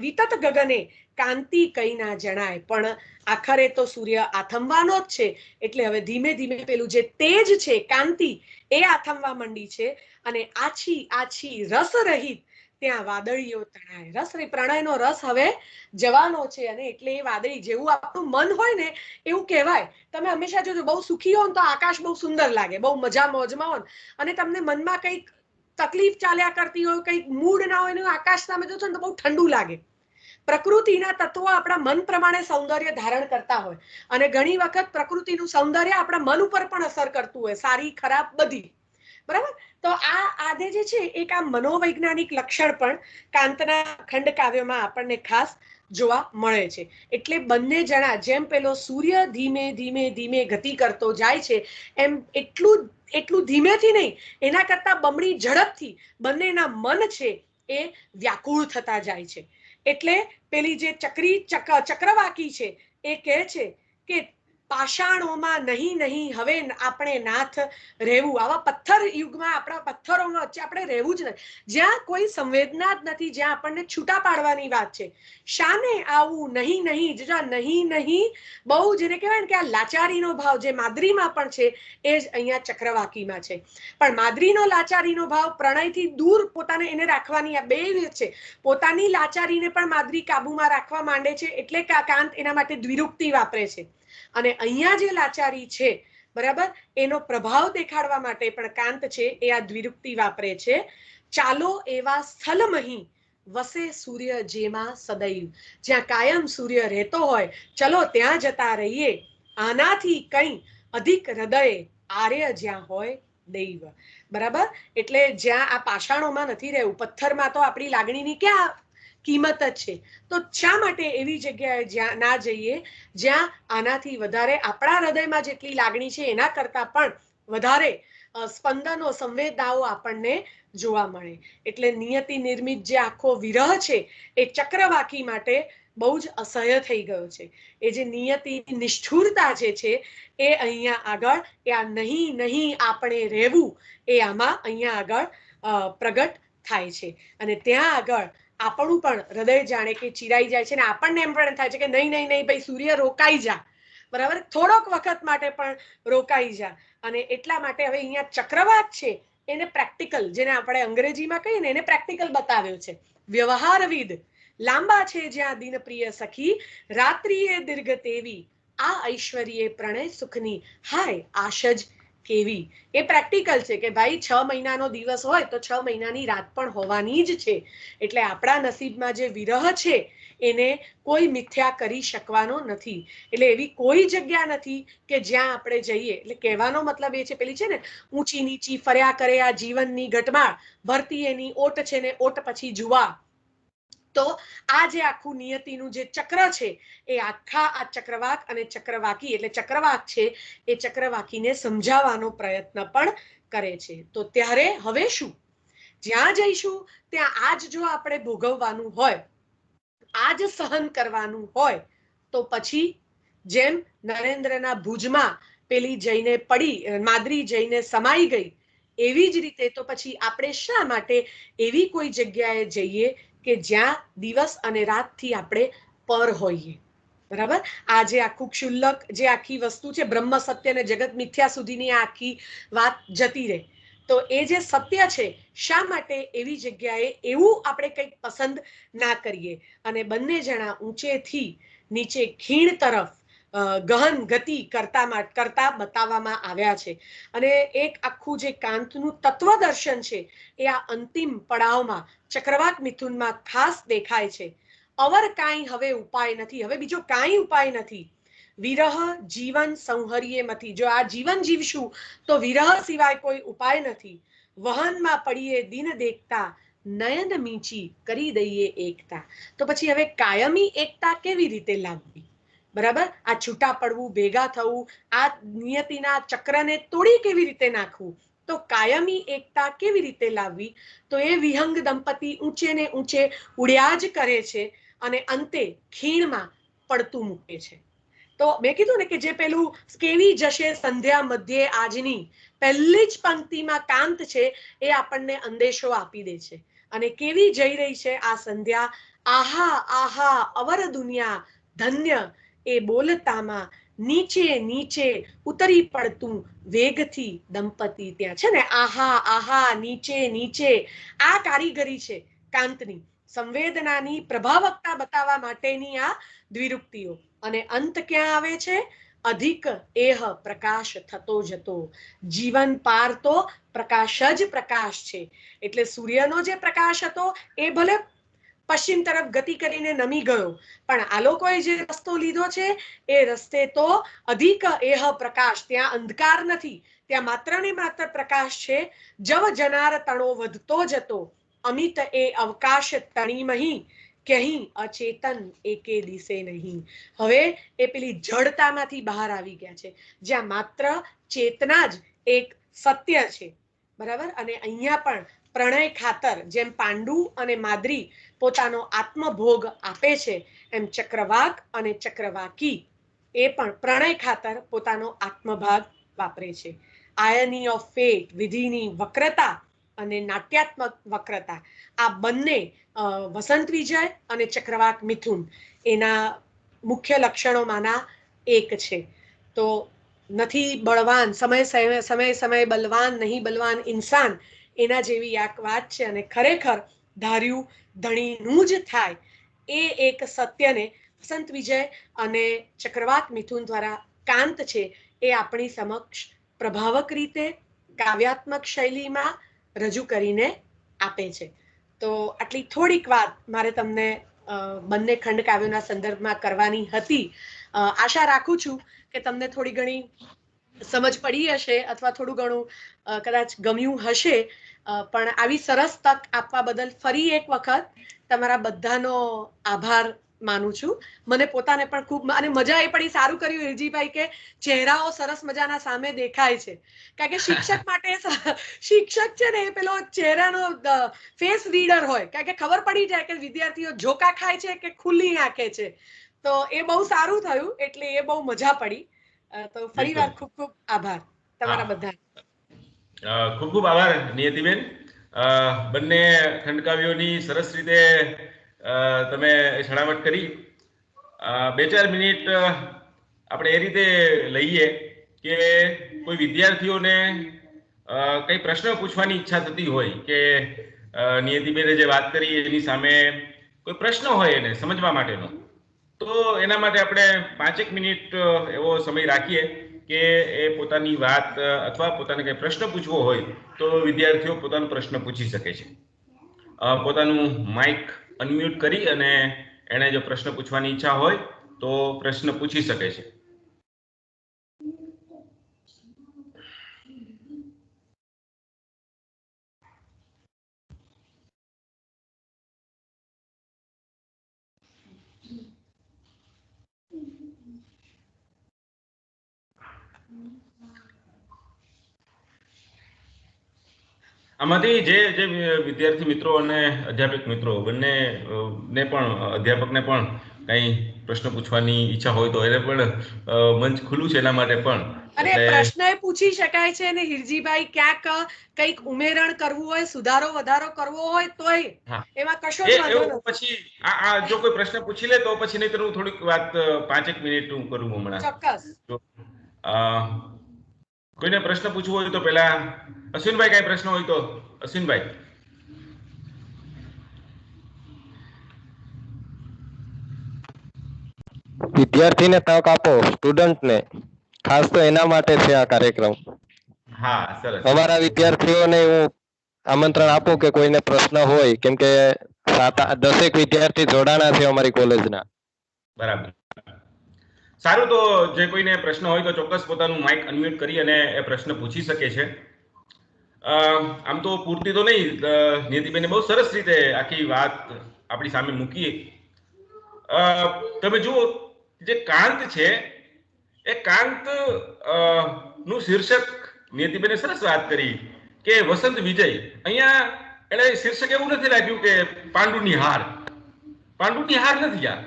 વિતત ગગને કાંતિ કઈ ના જણાય. પણ આખરે તો સૂર્ય આથમવાનો જ છે, એટલે હવે ધીમે ધીમે પેલું જે તેજ છે, કાંતિ, એ આથમવા માંડી છે. અને આછી આછી રસ રહિત ત્યાં વાદળીઓ તણાય. પ્રણયનો રસ હવે જવાનો છે. અને એટલે એ વાદળી જેવું આપણું મન હોય ને એવું કહેવાય. તમે હંમેશા જોજો, બહુ સુખી હો ને તો આકાશ બહુ સુંદર લાગે, બહુ મજા મોજમાં હો અને તમને મનમાં કંઈક તકલીફ ચાલ્યા કરતી હોય, કંઈક મૂડ ના હોય, આકાશ સામે જોશો ને તો બહુ ઠંડુ લાગે. પ્રકૃતિના તત્વો આપણા મન પ્રમાણે સૌંદર્ય ધારણ કરતા હોય, અને ઘણી વખત પ્રકૃતિનું સૌંદર્ય આપણા મન ઉપર પણ અસર કરતું હોય, સારી ખરાબ બધી. બરાબર? તો આ આદે જે છે એક આ મનોવૈજ્ઞાનિક લક્ષણ પણ કાંતના ખંડ કાવ્યોમાં આપણને ખાસ જોવા મળે છે. એટલે બંને જણા, જેમ પેલો સૂર્ય ધીમે ધીમે ધીમે ગતિ કરતો જાય છે, એમ એટલું ધીમેથી નહીં, એના કરતા બમણી ઝડપથી બંનેના મન છે એ વ્યાકુળ થતા જાય છે. એટલે પેલી જે ચક્રવાકી છે એ કહે છે કે પાષાણોમાં નહીં નહીં હવે આપણે નાથ રહેવું. આવા પથ્થર યુગમાં, આપણા પથ્થરોમાં વચ્ચે આપણે રહેવું જ નથી, જ્યાં કોઈ સંવેદના જ નથી, જ્યાં આપણને છૂટા પાડવાની વાત છે. શાને આવું નહીં નહીં, નહીં નહીં બહુ જેને કહેવાય ને કે આ લાચારીનો ભાવ જે માદ્રીમાં પણ છે એ જ અહીંયા ચક્રવાકીમાં છે. પણ માદ્રીનો લાચારીનો ભાવ પ્રણયથી દૂર પોતાને એને રાખવાની આ બે છે. પોતાની લાચારીને પણ માદ્રી કાબુમાં રાખવા માંડે છે, એટલે કાંત એના માટે દ્વિરુક્તિ વાપરે છે. અને અહીંયા જે લાચારી છે, બરાબર, એનો પ્રભાવ દેખાડવા માટે પણ કાંત છે એ આ દ્વિરુક્તિ વાપરે છે. ચાલો એવા સ્થલમહી વસે સૂર્ય જેમાં સદૈવ. જ્યાં કાયમ સૂર્ય રહેતો હોય, ચલો ત્યાં જતા રહીએ. આનાથી કંઈ અધિક હૃદય આર્ય જ્યાં હોય દૈવ. બરાબર? એટલે જ્યાં આ પાષાણોમાં નથી રહેવું, પથ્થરમાં તો આપણી લાગણીની ક્યાં કિંમત જ છે. તો શા માટે એવી જગ્યાએ જ્યાં ના જઈએ જ્યાં આનાથી વધારે આપણા હૃદયમાં જેટલી લાગણી છે એના કરતા પણ વધારે સ્પંદનો, સંવેદનાઓ આપણને જોવા મળે. એટલે નિયતિ નિર્મિત જે આખો વિરહ છે એ ચક્રવાકી માટે બહુ જ અસહ્ય થઈ ગયો છે. એ જે નિયતિની નિષ્ઠુરતા જે છે એ અહીંયા આગળ એ આ નહીં નહીં આપણે રહેવું એ આમાં અહીંયા આગળ પ્રગટ થાય છે. અને ત્યાં આગળ આપણું પણ હૃદય જાણે કે ચિરાઈ જાય છે ને આપણને એમ પણ થાય છે કે નહીં નહીં નહીં ભાઈ સૂર્ય રોકાઈ જા, બરાબર, થોડોક વખત માટે પણ રોકાઈ જા. અને એટલા માટે હવે અહીંયા ચક્રવાત છે એને પ્રેક્ટિકલ, જેને આપણે અંગ્રેજીમાં કહીએ ને એને પ્રેક્ટિકલ બતાવ્યો છે. વ્યવહારવિદ લાંબા છે જ્યાં દિન પ્રિય સખી, રાત્રિએ દીર્ઘ તેવી, આ ઐશ્વર્ય પ્રણય સુખની, હાય આશજ કેવી. એ પ્રેક્ટિકલ છે કે ભાઈ 6 મહિનાનો દિવસ હોય તો 6 મહિનાની રાત પણ હોવાની જ છે. એટલે આપણા નસીબમાં જે વિરહ છે એને કોઈ મિથ્યા કરી શકવાનો નથી. એટલે એવી કોઈ જગ્યા નથી કે જ્યાં આપણે જઈએ. એટલે કહેવાનો મતલબ એ છે, પેલી છે ને ઊંચી નીચી ફર્યા કરે આ જીવનની ઘટમાળ, ભરતી એની ઓટ છે ને ઓટ પછી જુવા. તો આ જે આખું નિયતિનું જે ચક્ર છે એ આખા આ ચક્રવાક અને ચક્રવાકી, એટલે ચક્રવાક છે એ ચક્રવાકીને સમજાવવાનો પ્રયત્ન પણ કરે છે. તો ત્યારે હવે શું, જ્યાં જઈશું ત્યાં આજ જો આપણે ભોગવવાનું હોય, આજ સહન કરવાનું હોય, તો પછી જેમ નરેન્દ્રના ભુજમાં પેલી જઈને પડી, માદરી જઈને સમાઈ ગઈ, એવી જ રીતે તો પછી આપણે શા માટે એવી કોઈ જગ્યાએ જઈએ કે જ્યાં દિવસ અને રાતથી આપણે પર હોઈએ. બરાબર? આ જે આખું ક્ષુલ્લક જે આખી વસ્તુ છે, બ્રહ્મ સત્ય અને જગત મિથ્યા સુધીની આ આખી વાત જતી રહે. તો એ જે સત્ય છે, શા માટે એવી જગ્યાએ એવું આપણે કંઈક પસંદ ના કરીએ. અને બંને જણા ઊંચેથી નીચે ખીણ તરફ ગહન ગતિ કરતા બતાવવામાં આવ્યા છે. અને એક આખું જે કાંતનું તત્વદર્શન છે એ આ અંતિમ પડાવમાં ચક્રવાક મિથુનમાં ખાસ દેખાય છે. અવર કાંઈ હવે ઉપાય નથી, હવે બીજો કાંઈ ઉપાય નથી. વિરહ જીવન સંહર્યેમથી, જો આ જીવન જીવશું તો વિરહ સિવાય કોઈ ઉપાય નથી. વહનમાં પડીએ દિન દેખતા, નયન મીચી કરી દઈએ એકતા. તો પછી હવે કાયમી એકતા કેવી રીતે લાવવી? બરાબર? આ છૂટા પડવું, ભેગા થવું, આ નિયતિના ચક્રને તોડી કેવી રીતે નાખવું? તો કાયમી એકતા કેવી રીતે લાવવી? તો એ વિહંગ દંપતી ઊંચે ને ઊંચે ઉડ્યા જ કરે છે અને અંતે ખીણમાં પડતું મૂકે છે. તો મેં કીધું ને કે જે પેલું કેવી જશે સંધ્યા મધ્યે આજની, પહેલી જ પંક્તિમાં કાંત છે એ આપણને અંદેશો આપી દે છે. અને કેવી જઈ રહી છે આ સંધ્યા, આહા આહા અવર દુનિયા ધન્ય, એ બોલતામાં નીચે નીચે ઉતરી પડતું વેગથી દંપતી ત્યાં છે ને, આહા આહા નીચે નીચે, આ કારીગરી છે કાંતની. સંવેદનાની પ્રભાવકતા બતાવવા માટેની આ દ્વિરુક્તિઓ. અને અંત ક્યાં આવે છે? અધિક એહ પ્રકાશ થતો જતો, જીવન પાર તો પ્રકાશ જ પ્રકાશ છે. એટલે સૂર્યનો જે પ્રકાશ હતો એ ભલે પશ્ચિમ તરફ ગતિ કરીને નમી ગયો, પણ આ લોકોએ જે રસ્તો લીધો છે એ રસ્તે તો અધિક એહ પ્રકાશ, ત્યાં અંધકાર નથી, ત્યાં માત્ર ને માત્ર પ્રકાશ છે. જવ જનાર તણો વધતો જતો, અમિત એ અવકાશ તણીમહી, કહી અચેતન એકે દિશે નહીં. હવે એ પેલી જડતામાંથી બહાર આવી ગયા છે, જ્યાં માત્ર ચેતના જ એક સત્ય છે. બરાબર? અને અહીંયા પણ પ્રણય ખાતર જેમ પાંડુ અને માદ્રી પોતાનો આત્મભોગ આપે છે, એમ ચક્રવાક અને ચક્રવાકી એ પણ પ્રણય ખાતર પોતાનો આત્મભાગ વાપરે છે. આયની ઓફ ફેટ, વિધિની વક્રતા અને નાટ્યાત્મક વક્રતા, આ બંને વસંત વિજય અને ચક્રવાક મિથુન એના મુખ્ય લક્ષણોમાંના એક છે. તો નથી બળવાન સમય બલવાન, નહીં બલવાન ઇન્સાન, એના જેવી આ વાત છે. અને ખરેખર ધાર્યું ધણીનું જ થાય, એ એક સત્યને વસંત વિજય અને ચક્રવાક મિથુન દ્વારા કાંત છે એ આપણી સમક્ષ પ્રભાવક રીતે કાવ્યાત્મક શૈલીમાં રજૂ કરીને આપે છે. તો આટલી થોડીક વાત મારે તમને બંને ખંડ કાવ્યોના સંદર્ભમાં કરવાની હતી. આશા રાખું છું કે તમને થોડી ઘણી સમજ પડી હશે અથવા થોડું ઘણું કદાચ ગમ્યું હશે, પણ આવી સરસ તક આપવા બદલ ફરી એક વખત તમારા બધાનો આભાર માનું છું. મને પોતાને પણ ખૂબ અને મજા એ પડી. સારું કર્યું હિરજીભાઈ કે ચહેરાઓ સરસ મજાના સામે દેખાય છે, કારણ કે શિક્ષક માટે શિક્ષક છે ને એ પેલો ચહેરાનો ફેસ રીડર હોય, કારણ કે ખબર પડી જાય કે વિદ્યાર્થીઓ ઝોકા ખાય છે કે ખુલ્લી આંખે છે. તો એ બહુ સારું થયું, એટલે એ બહુ મજા પડી. તો ફરીવાર ખૂબ ખૂબ આભાર તમારા બધા. ખૂબ ખૂબ આભાર નિયતિબેન. બંને ખંડકાવ્યોની સરસ રીતે તમે છણાવટ કરી. 2-4 મિનિટ આપણે એ રીતે લઈએ કે કોઈ વિદ્યાર્થીઓને કઈ પ્રશ્ન પૂછવાની ઈચ્છા થતી હોય કે નિયતિબેને જે વાત કરી એની સામે કોઈ પ્રશ્ન હોય એને સમજવા માટેનો, તો એના માટે આપણે 5 મિનિટ એવો સમય રાખીએ કે એ પોતાની વાત અથવા પોતાને કઈ પ્રશ્ન પૂછવો હોય તો વિદ્યાર્થીઓ પોતાનો પ્રશ્ન પૂછી શકે છે. પોતાનું માઇક અનમ્યુટ કરી અને એને જો પ્રશ્ન પૂછવાની ઈચ્છા હોય તો પ્રશ્ન પૂછી શકે છે. આમાંથી જે વિદ્યાર્થી મિત્રો અને અધ્યાપક મિત્રો બંને ને પણ અધ્યાપકને પણ કઈ પ્રશ્ન પૂછવાની ઈચ્છા હોય તો એને પણ મંચ ખુલ્લું છે એના માટે પણ. અને પ્રશ્ન એ પૂછી શકાય છે, અને હિરજીભાઈ ક્યાંક કંઈક ઉમેરણ કરવું હોય, સુધારો વધારો કરવો હોય તોય એમાં કશો જ વાંધો નથી. પછી આ જો કોઈ પ્રશ્ન પૂછી લે તો પછી નહીં તો હું થોડીક વાત 5 મિનિટ હું કરું હમણાં. ચોક્કસ. કોઈને પ્રશ્ન પૂછવો હોય તો પેલા અશ્વિનભાઈ કઈ પ્રશ્ન હોય તો અશ્વિનભાઈ. વિદ્યાર્થીને તક આપો, સ્ટુડન્ટને, ખાસ તો એના માટે છે આ કાર્યક્રમ. હા, સરસ. અમારા વિદ્યાર્થીઓને હું આમંત્રણ આપું કે કોઈને પ્રશ્ન હોય, કેમ કે 10 વિદ્યાર્થી જોડાણા છે અમારી કોલેજના. બરાબર. સારું, તો જે કોઈને પ્રશ્ન હોય તો ચોક્કસ પોતાનું માઇક અનમ્યુટ કરી અને એ પ્રશ્ન પૂછી શકે છે. આમ તો પૂરતી તો નહીં, નિયતિબેને બહુ સરસ રીતે આખી વાત આપણી સામે મૂકી. તમે જુઓ, જે કાંત છે એ કાંત નું શીર્ષક નિયતિબેને સરસ વાત કરી કે વસંત વિજય. અહીંયા એને શીર્ષક એવું નથી રાખ્યું કે પાંડુની હાર. પાંડુની હાર નથી, યાર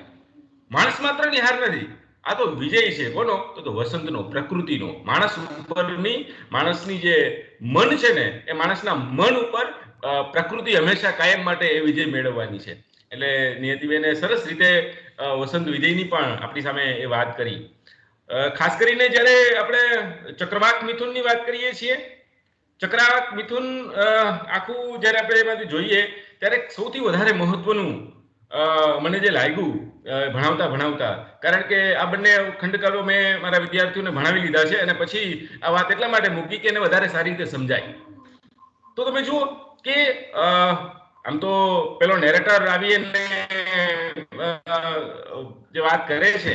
માણસ માત્રની હાર નથી. આ તો વિજય છે. કોનો? તો વસંતનો, પ્રકૃતિનો. માણસ ઉપરની, માણસની જે મન છે ને એ માણસના મન ઉપર પ્રકૃતિ હંમેશા કાયમ માટે એ વિજય મેળવવાની છે. એટલે નિયતિબેને સરસ રીતે વસંત વિજયની પણ આપણી સામે એ વાત કરી. ખાસ કરીને જ્યારે આપણે ચક્રવાક મિથુનની વાત કરીએ છીએ, ચક્રવાક મિથુન આખું જ્યારે આપણે એમાંથી જોઈએ ત્યારે સૌથી વધારે મહત્વનું મને જે લાગ્યું ભણાવતા, કારણ કે આ બંને ખંડકાવ્યો મેં મારા વિદ્યાર્થીઓને ભણાવી લીધા છે અને પછી આ વાત એટલા માટે મૂકી કે એને વધારે સારી રીતે સમજાય. તો તમે જુઓ કે આમ તો પેલો નેરેટર આવી અને જે વાત કરે છે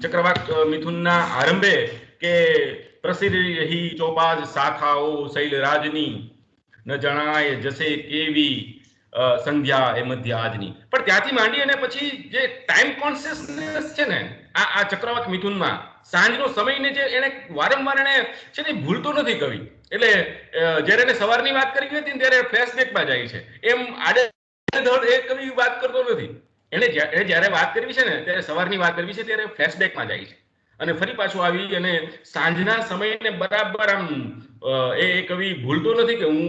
ચક્રવાક મિથુનના આરંભે કે પ્રસિદ્ધ રહી ચોપાજ શાખાઓ શૈલરાજની, ન જણાય જશે કેવી સંધ્યા એ મધ્ય આજની. પણ ત્યાંથી માંડી અને પછી જે ટાઈમ કોન્શિયસનેસ છે ને આ ચક્રવાક મિથુનમાં સાંજનો સમયને જે એને વારંવાર એને છે ને ભૂલતો નથી કવિ. એટલે જ્યારે એને સવારની વાત કરી હતી ને ત્યારે ફ્લેશબેકમાં જાય છે. એમ આડેધડ એ કવિ વાત કરતો નથી. એને જ્યારે વાત કરવી છે ને ત્યારે સવારની વાત કરવી છે ત્યારે ફ્લેશબેકમાં જાય છે અને ફરી પાછું આવી અને સાંજના સમયને બરાબર આમ એ કવિ ભૂલતો નથી કે હું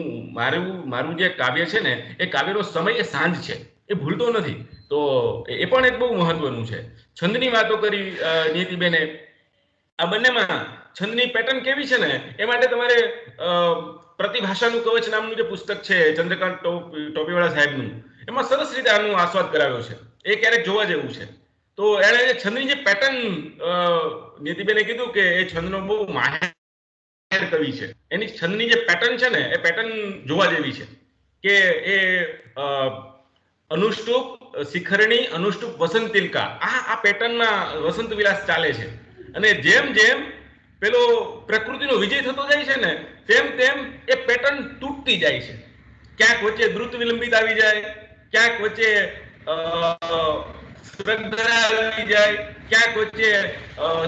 મારું જે કાવ્ય છે ને એ કાવ્યનો સમય એ સાંજ છે, એ ભૂલતો નથી. તો એ પણ એક બહુ મહત્વનું છે. છંદની વાતો કરી નિયતિબેને. આ બંનેમાં છંદની પેટર્ન કેવી છે ને એ માટે તમારે પ્રતિભાષાનું કવચ નામનું જે પુસ્તક છે ચંદ્રકાંત ટોપીવાળા સાહેબનું, એમાં સરસ રીતે આનું આસ્વાદ કરાવ્યો છે. એ ક્યારેક જોવા જેવું છે. તો એણે છંદની જે પેટર્ન નિયતિબેને કીધું કે એ છંદનો બહુ માહિર કવિ છે. એની છંદની જે પેટર્ન છે ને એ પેટર્ન જોવા જેવી છે કે એ અનુષ્ટુપ, શિખરણી, અનુષ્ટુપ, વસંત તિલકા, આ પેટર્નમાં વસંત વિલાસ ચાલે છે. અને જેમ જેમ પેલો પ્રકૃતિનો વિજય થતો જાય છે ને તેમ તેમ એ પેટર્ન તૂટતી જાય છે. ક્યાંક વચ્ચે દ્રુત વિલંબિત આવી જાય, ક્યાંક વચ્ચે શ્રદ્ધા આવી જાય, ક્યાંક વચ્ચે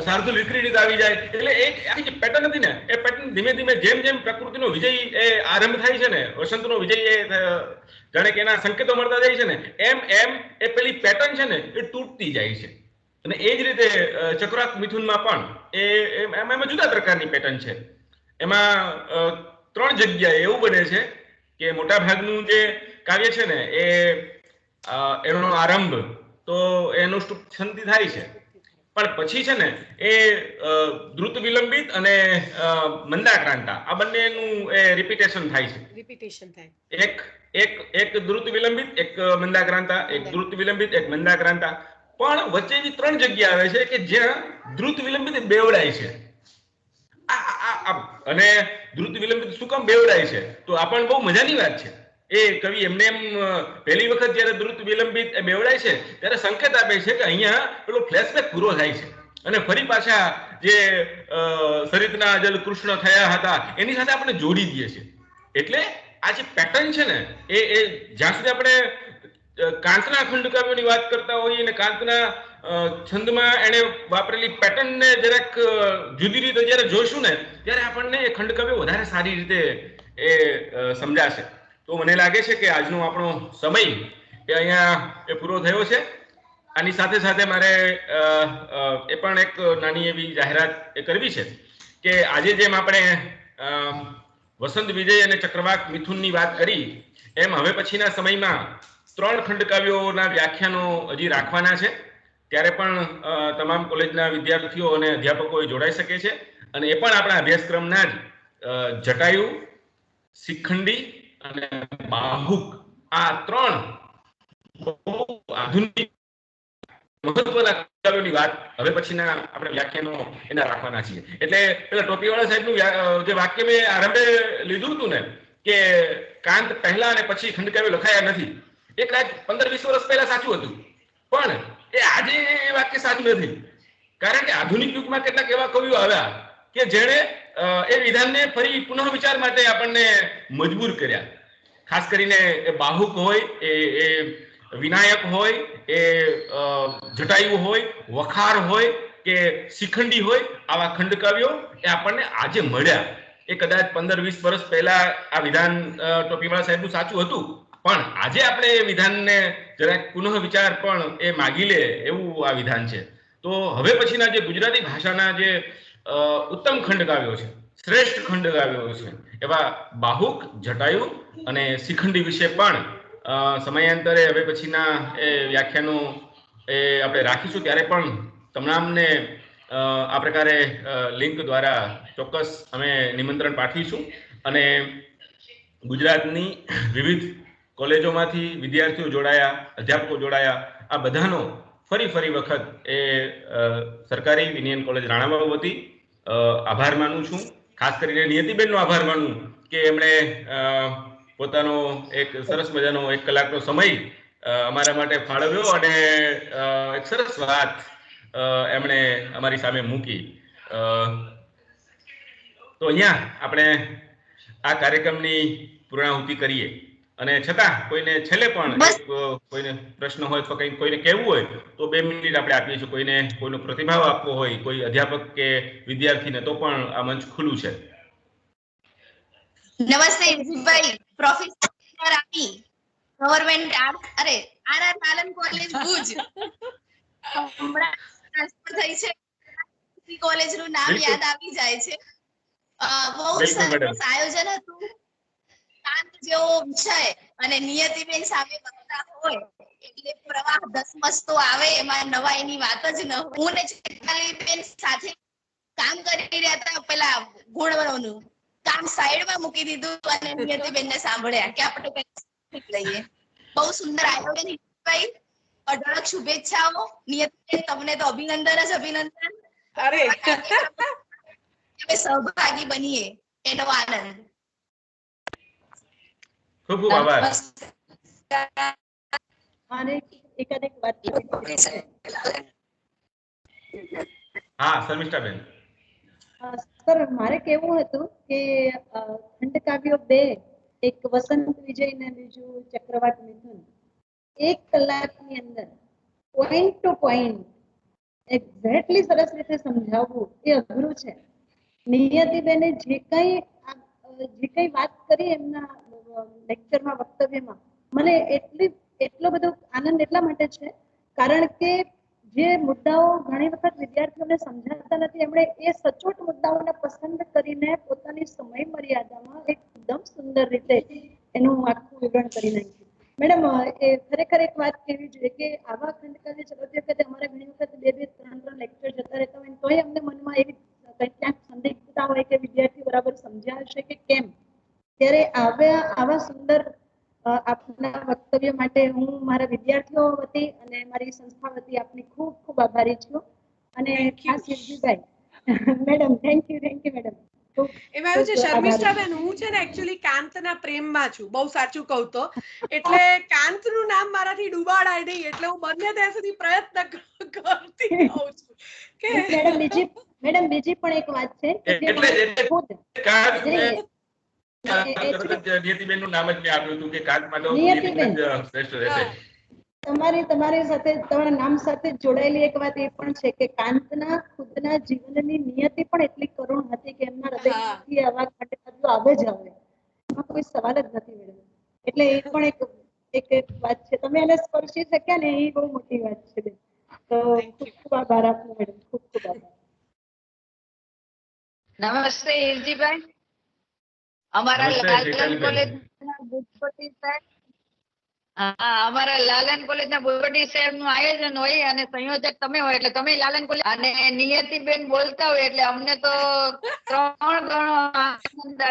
શાર્દુલ વિક્રીડિત આવી જાય. એટલે એક આખી જે પેટર્ન હતી ને એ પેટર્ન ધીમે ધીમે જેમ જેમ પ્રકૃતિનો વિજય એ આરંભ થાય છે ને, વસંતનો વિજય એ જાણે કે એના સંકેતો મળતા જાય છે ને, એમ એમ એ પેલી પેટર્ન છે ને એ તૂટતી જાય છે. અને એ જ રીતે ચક્રાક મિથુનમાં પણ એમાં જુદા પ્રકારની પેટર્ન છે. એમાં 3 જગ્યાએ એવું બને છે કે મોટા ભાગનું જે કાવ્ય છે ને એ એનો આરંભ તો એનું છંદી થાય છે, પણ પછી છે ને એ દ્રુત વિલંબિત અને મંદાક્રાંતા આ બંનેનું એ રિપીટેશન થાય છે. રિપીટેશન થાય, એક દ્રુત વિલંબિત, એક મંદાક્રાંતા, એક દ્રુત વિલંબિત, એક મંદાક્રાંતા. પણ વચ્ચે એવી 3 જગ્યા આવે છે કે જ્યાં દ્રુત વિલંબિત બેવડાય છે. અને દ્રુત વિલંબિત શું કામ બેવડાય છે? તો આ પણ બહુ મજાની વાત છે. એ કવિ એમને એમ પહેલી વખત જયારે દ્રુત વિલંબિત બેવડાય છે ત્યારે સંકેત આપે છે કે અહીંયા પેલો ફ્લેશબેક પૂરો થાય છે અને ફરી પાછા જે સરિતના જલ કૃષ્ણ થયા હતા એની સાથે આપણે જોડી દઈએ છીએ. એટલે આ જે પેટર્ન છે ને એ જ્યાં સુધી આપણે કાંતના ખંડકાવ્યોની વાત કરતા હોઈએ અને કાંતના છંદમાં એને વાપરેલી પેટર્નને જરાક જુદી રીતે જયારે જોઈશું ને ત્યારે આપણને એ ખંડકાવ્યો વધારે સારી રીતે એ સમજાશે. તો મને લાગે છે કે આજનો આપણો સમય એ અહીંયા એ પૂરો થયો છે. આની સાથે સાથે મારે એ પણ એક નાની એવી જાહેરાત એ કરવી છે કે આજે જેમ આપણે વસંત વિજય અને ચક્રવાક મિથુનની વાત કરી એમ હવે પછીના સમયમાં 3 ખંડકાવ્યોના વ્યાખ્યાનો હજી રાખવાના છે. ત્યારે પણ તમામ કોલેજના વિદ્યાર્થીઓ અને અધ્યાપકો જોડાઈ શકે છે અને એ પણ આપણા અભ્યાસક્રમના જ જટાયુ, શિખંડી અને બાહુક આ 3 બહુ આધુનિક મહત્વના ખંડકાવ્યોની વાત હવે પછીના આપણે વ્યાખ્યાનો એના રાખવાના છીએ. એટલે પેલા ટોપીવાળા સાહેબનું જે વાક્ય મેં આરંભે લીધું હતું ને કે કાંત પહેલા અને પછી ખંડકાવ્યો લખાયા નથી, એ કદાચ 15-20 વર્ષ પહેલા સાચું હતું, પણ એ આજે એ વાક્ય સાચું નથી. કારણ કે આધુનિક યુગમાં કેટલાક એવા કવિઓ આવ્યા કે જેણે એ વિધાનને ફરી પુનઃ વિચાર માટે આપણને મજબૂર કર્યા. ખાસ કરીને એ બાહુક હોય, એ વિનાયક હોય, એ જટાયુ હોય, વખાર હોય કે શિખંડી હોય, આવા ખંડકાવ્યો એ આપણને આજે મળ્યા. એ કદાચ 15-20 વર્ષ પહેલા આ વિધાન ટોપીવાળા સાહેબનું સાચું હતું, પણ આજે આપણે એ વિધાનને જરાક પુનઃ વિચાર પણ એ માગી લે એવું આ વિધાન છે. તો હવે પછીના જે ગુજરાતી ભાષાના જે ઉત્તમ ખંડકાવ્યો છે, શ્રેષ્ઠ ખંડકાવ્યો છે, એવા બાહુક, જટાયુ અને શિખંડી વિશે પણ સમયાંતરે હવે પછીના એ વ્યાખ્યાનો એ આપણે રાખીશું. ત્યારે પણ તમામને આ પ્રકારે લિંક દ્વારા ચોક્કસ અમે નિમંત્રણ પાઠવીશું અને ગુજરાતની વિવિધ કોલેજોમાંથી વિદ્યાર્થીઓ જોડાયા, અધ્યાપકો જોડાયા, આ બધાનો ફરી વખત એ સરકારી વિનયન કોલેજ રાણાવાવ વતી આભાર માનું છું. ખાસ કરીને નિયતિબેનનો આભાર માનું કે એમણે પોતાનો એક સરસ મજાનો 1 કલાકનો સમય અમારા માટે ફાળવ્યો અને એક સરસ વાત એમણે અમારી સામે મૂકી. તો અહીંયા આપણે આ કાર્યક્રમની પૂર્ણાહુતિ કરીએ અને છતાં કોઈને છેલ્લે પણ કોઈને પ્રશ્ન હોય અથવા કંઈ કોઈને કહેવું હોય તો 2 મિનિટ આપણે આપીએ છીએ. કોઈનો પ્રતિભાવ આપવો હોય, કોઈ અધ્યાપક કે વિદ્યાર્થીને, તો પણ આ મંચ ખુલ્લું છે. નમસ્તે ભાઈ, પ્રોફેસર આપી ગવર્નમેન્ટ આરઆર પાલન કોલેજ ભુજ હમણાં ટ્રાન્સફર થઈ છે, કોલેજનું નામ યાદ આવી જાય છે. બહુ સરસ આયોજન હતું. કાંત જેવો વિષય અને નિયતિબેન સામે વક્તા હોય એટલે પ્રવાહ ધસમસતો આવે, એમાં નવાઈની વાત જ ન હોય. હું ને ચેતનાલીબેન સાથે કામ કરી રહ્યા હતા, પેલા ગુણવરોનું કામ સાઈડમાં મૂકી દીધું અને નિયતિબેનને સાંભળ્યા કે આપણે કંઈક લઈએ. બહુ સુંદર આયોજન ભાઈ, અઢળક શુભેચ્છાઓ. નિયતિબેન તમને તો અભિનંદન જ અભિનંદન. અરે સહભાગી બનીએ એનો આનંદ. ખૂબ ખૂબ આભાર. હા શર્મિષ્ઠાબેન. સર મારે કેવું હતું કે ખંડકાવ્યો 2 એક વસંત વિજય ને બીજું ચક્રવાત મિથુન 1 કલાકની અંદર પોઈન્ટ ટુ પોઈન્ટ એક્ઝેક્ટલી સરસ રીતે સમજાવવું એ અઘરું છે. નિયતિબેને જે કઈ વાત કરી એમના લેક્ચરમાં વક્તવ્યમાં મને એટલો બધો આનંદ એટલા માટે છે કારણ કે જે મુદ્દાઓ ઘણી વખત વિદ્યાર્થીઓને સમજાતા નથી એમણે એ સચોટ મુદ્દાઓને પસંદ કરીને પોતાની સમય મર્યાદામાં એકદમ સુંદર રીતે એનું આખું વિવરણ કરી નાખ્યું. મેડમ એ ખરેખર એક વાત કહેવી જોઈએ કે આવા ખંડકાવ્ય ચલાવતી વખતે અમારે ઘણી વખત 2-3 લેક્ચર જતા રહેતા હોય તોય અમને મનમાં એવી ક્યાંક સંદિગ્ધતા હોય કે વિદ્યાર્થી બરાબર સમજ્યા હશે કે કેમ. ત્યારે આવા સુંદર આપના વક્તવ્ય માટે હું મારા વિદ્યાર્થીઓ વતી અને મારી સંસ્થા વતી આપની ખૂબ ખૂબ આભારી છું. અને ખાસ Hirjibhai madam thank you madam. એમાં એવું છે શર્મિષ્ઠાબેન, હું છે ને એકચ્યુઅલી કાંતના પ્રેમમાં છું, બહુ સાચું કહું તો. એટલે કાંતનું નામ મારાથી ડૂબાડાય નહીં એટલે હું બને ત્યાં સુધી પ્રયત્ન કરતી હોઉં છું કે મેડમ બીજી પણ એક વાત છે કે જે નિયતિબેન નું નામ જ મેં આપ્યું હતું કે કાંતમાં તો નિયતિબેન શ્રેષ્ઠ રહેશે. તમારી સાથે તમારા નામ સાથે જોડાયેલી એક વાત એ પણ છે કે કાંતના ખુદના જીવનની નિયતિ પણ એટલી કરુણ હતી કે એમના હૃદયમાંથી આવા ખંડકાવ્યો આવે જ આવે, એમાં કોઈ સવાલ જ નથી મેડમ. એટલે એ પણ એક વાત છે, તમે એને સ્પર્શી શક્યા ને એ બહુ મોટી વાત છે. તો ખૂબ ખૂબ આભાર આપનો મેડમ, ખૂબ ખૂબ આભાર. નમસ્તે હિરજીભાઈ. અમારા લાલન કોલેજના ભૂપતિ સાહેબ, અમારા લાલન કોલેજના ભૂપતિ સાહેબ નું આયોજન હોય અને સંયોજક તમે હોય એટલે તમે લાલન કોલેજ અને નિયતિબેન બોલતા હોય એટલે અમને તો 3 ગણો આનંદ,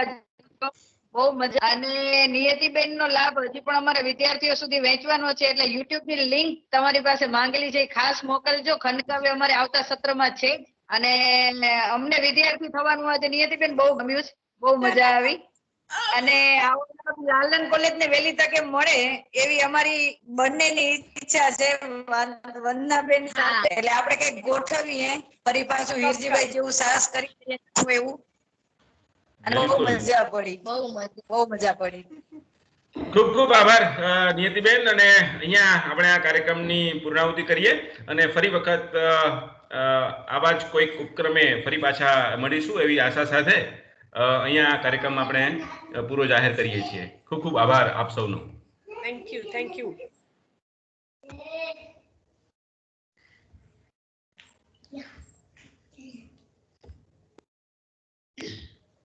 બહુ મજા. અને નિયતિબેન નો લાભ હજી પણ અમારા વિદ્યાર્થીઓ સુધી વહેંચવાનો છે એટલે યુટ્યુબ ની લિંક તમારી પાસે માંગેલી છે, ખાસ મોકલજો. ખંડકાવ્ય અમારે આવતા સત્રમાં છે અને અમને વિદ્યાર્થી થવાનું આજે નિયતિબેન બહુ ગમ્યું છે, બહુ મજા આવી. અને લાલન કોલેજ ને વહેલી તકે મળે એવી અમારી બંનેની ઈચ્છા છે વંદનાબેન સાથે. એટલે આપણે કઈક ગોઠવીએ ફરી પાછું હિરજીભાઈ જેવું સાહસ કરી એવું. અને બહુ મજા પડી, બહુ મજા પડી. ખૂબ ખૂબ આભાર નિયતિબેન. અને અહીંયા આપણે આ કાર્યક્રમની પૂર્ણાહુતિ કરીએ અને ફરી વખત આવા જ કોઈક ઉપક્રમે ફરી પાછા મળીશું એવી આશા સાથે અહીંયા આ કાર્યક્રમ આપણે પૂરો જાહેર કરીએ છીએ. ખૂબ ખૂબ આભાર આપ સૌનો. Thank you.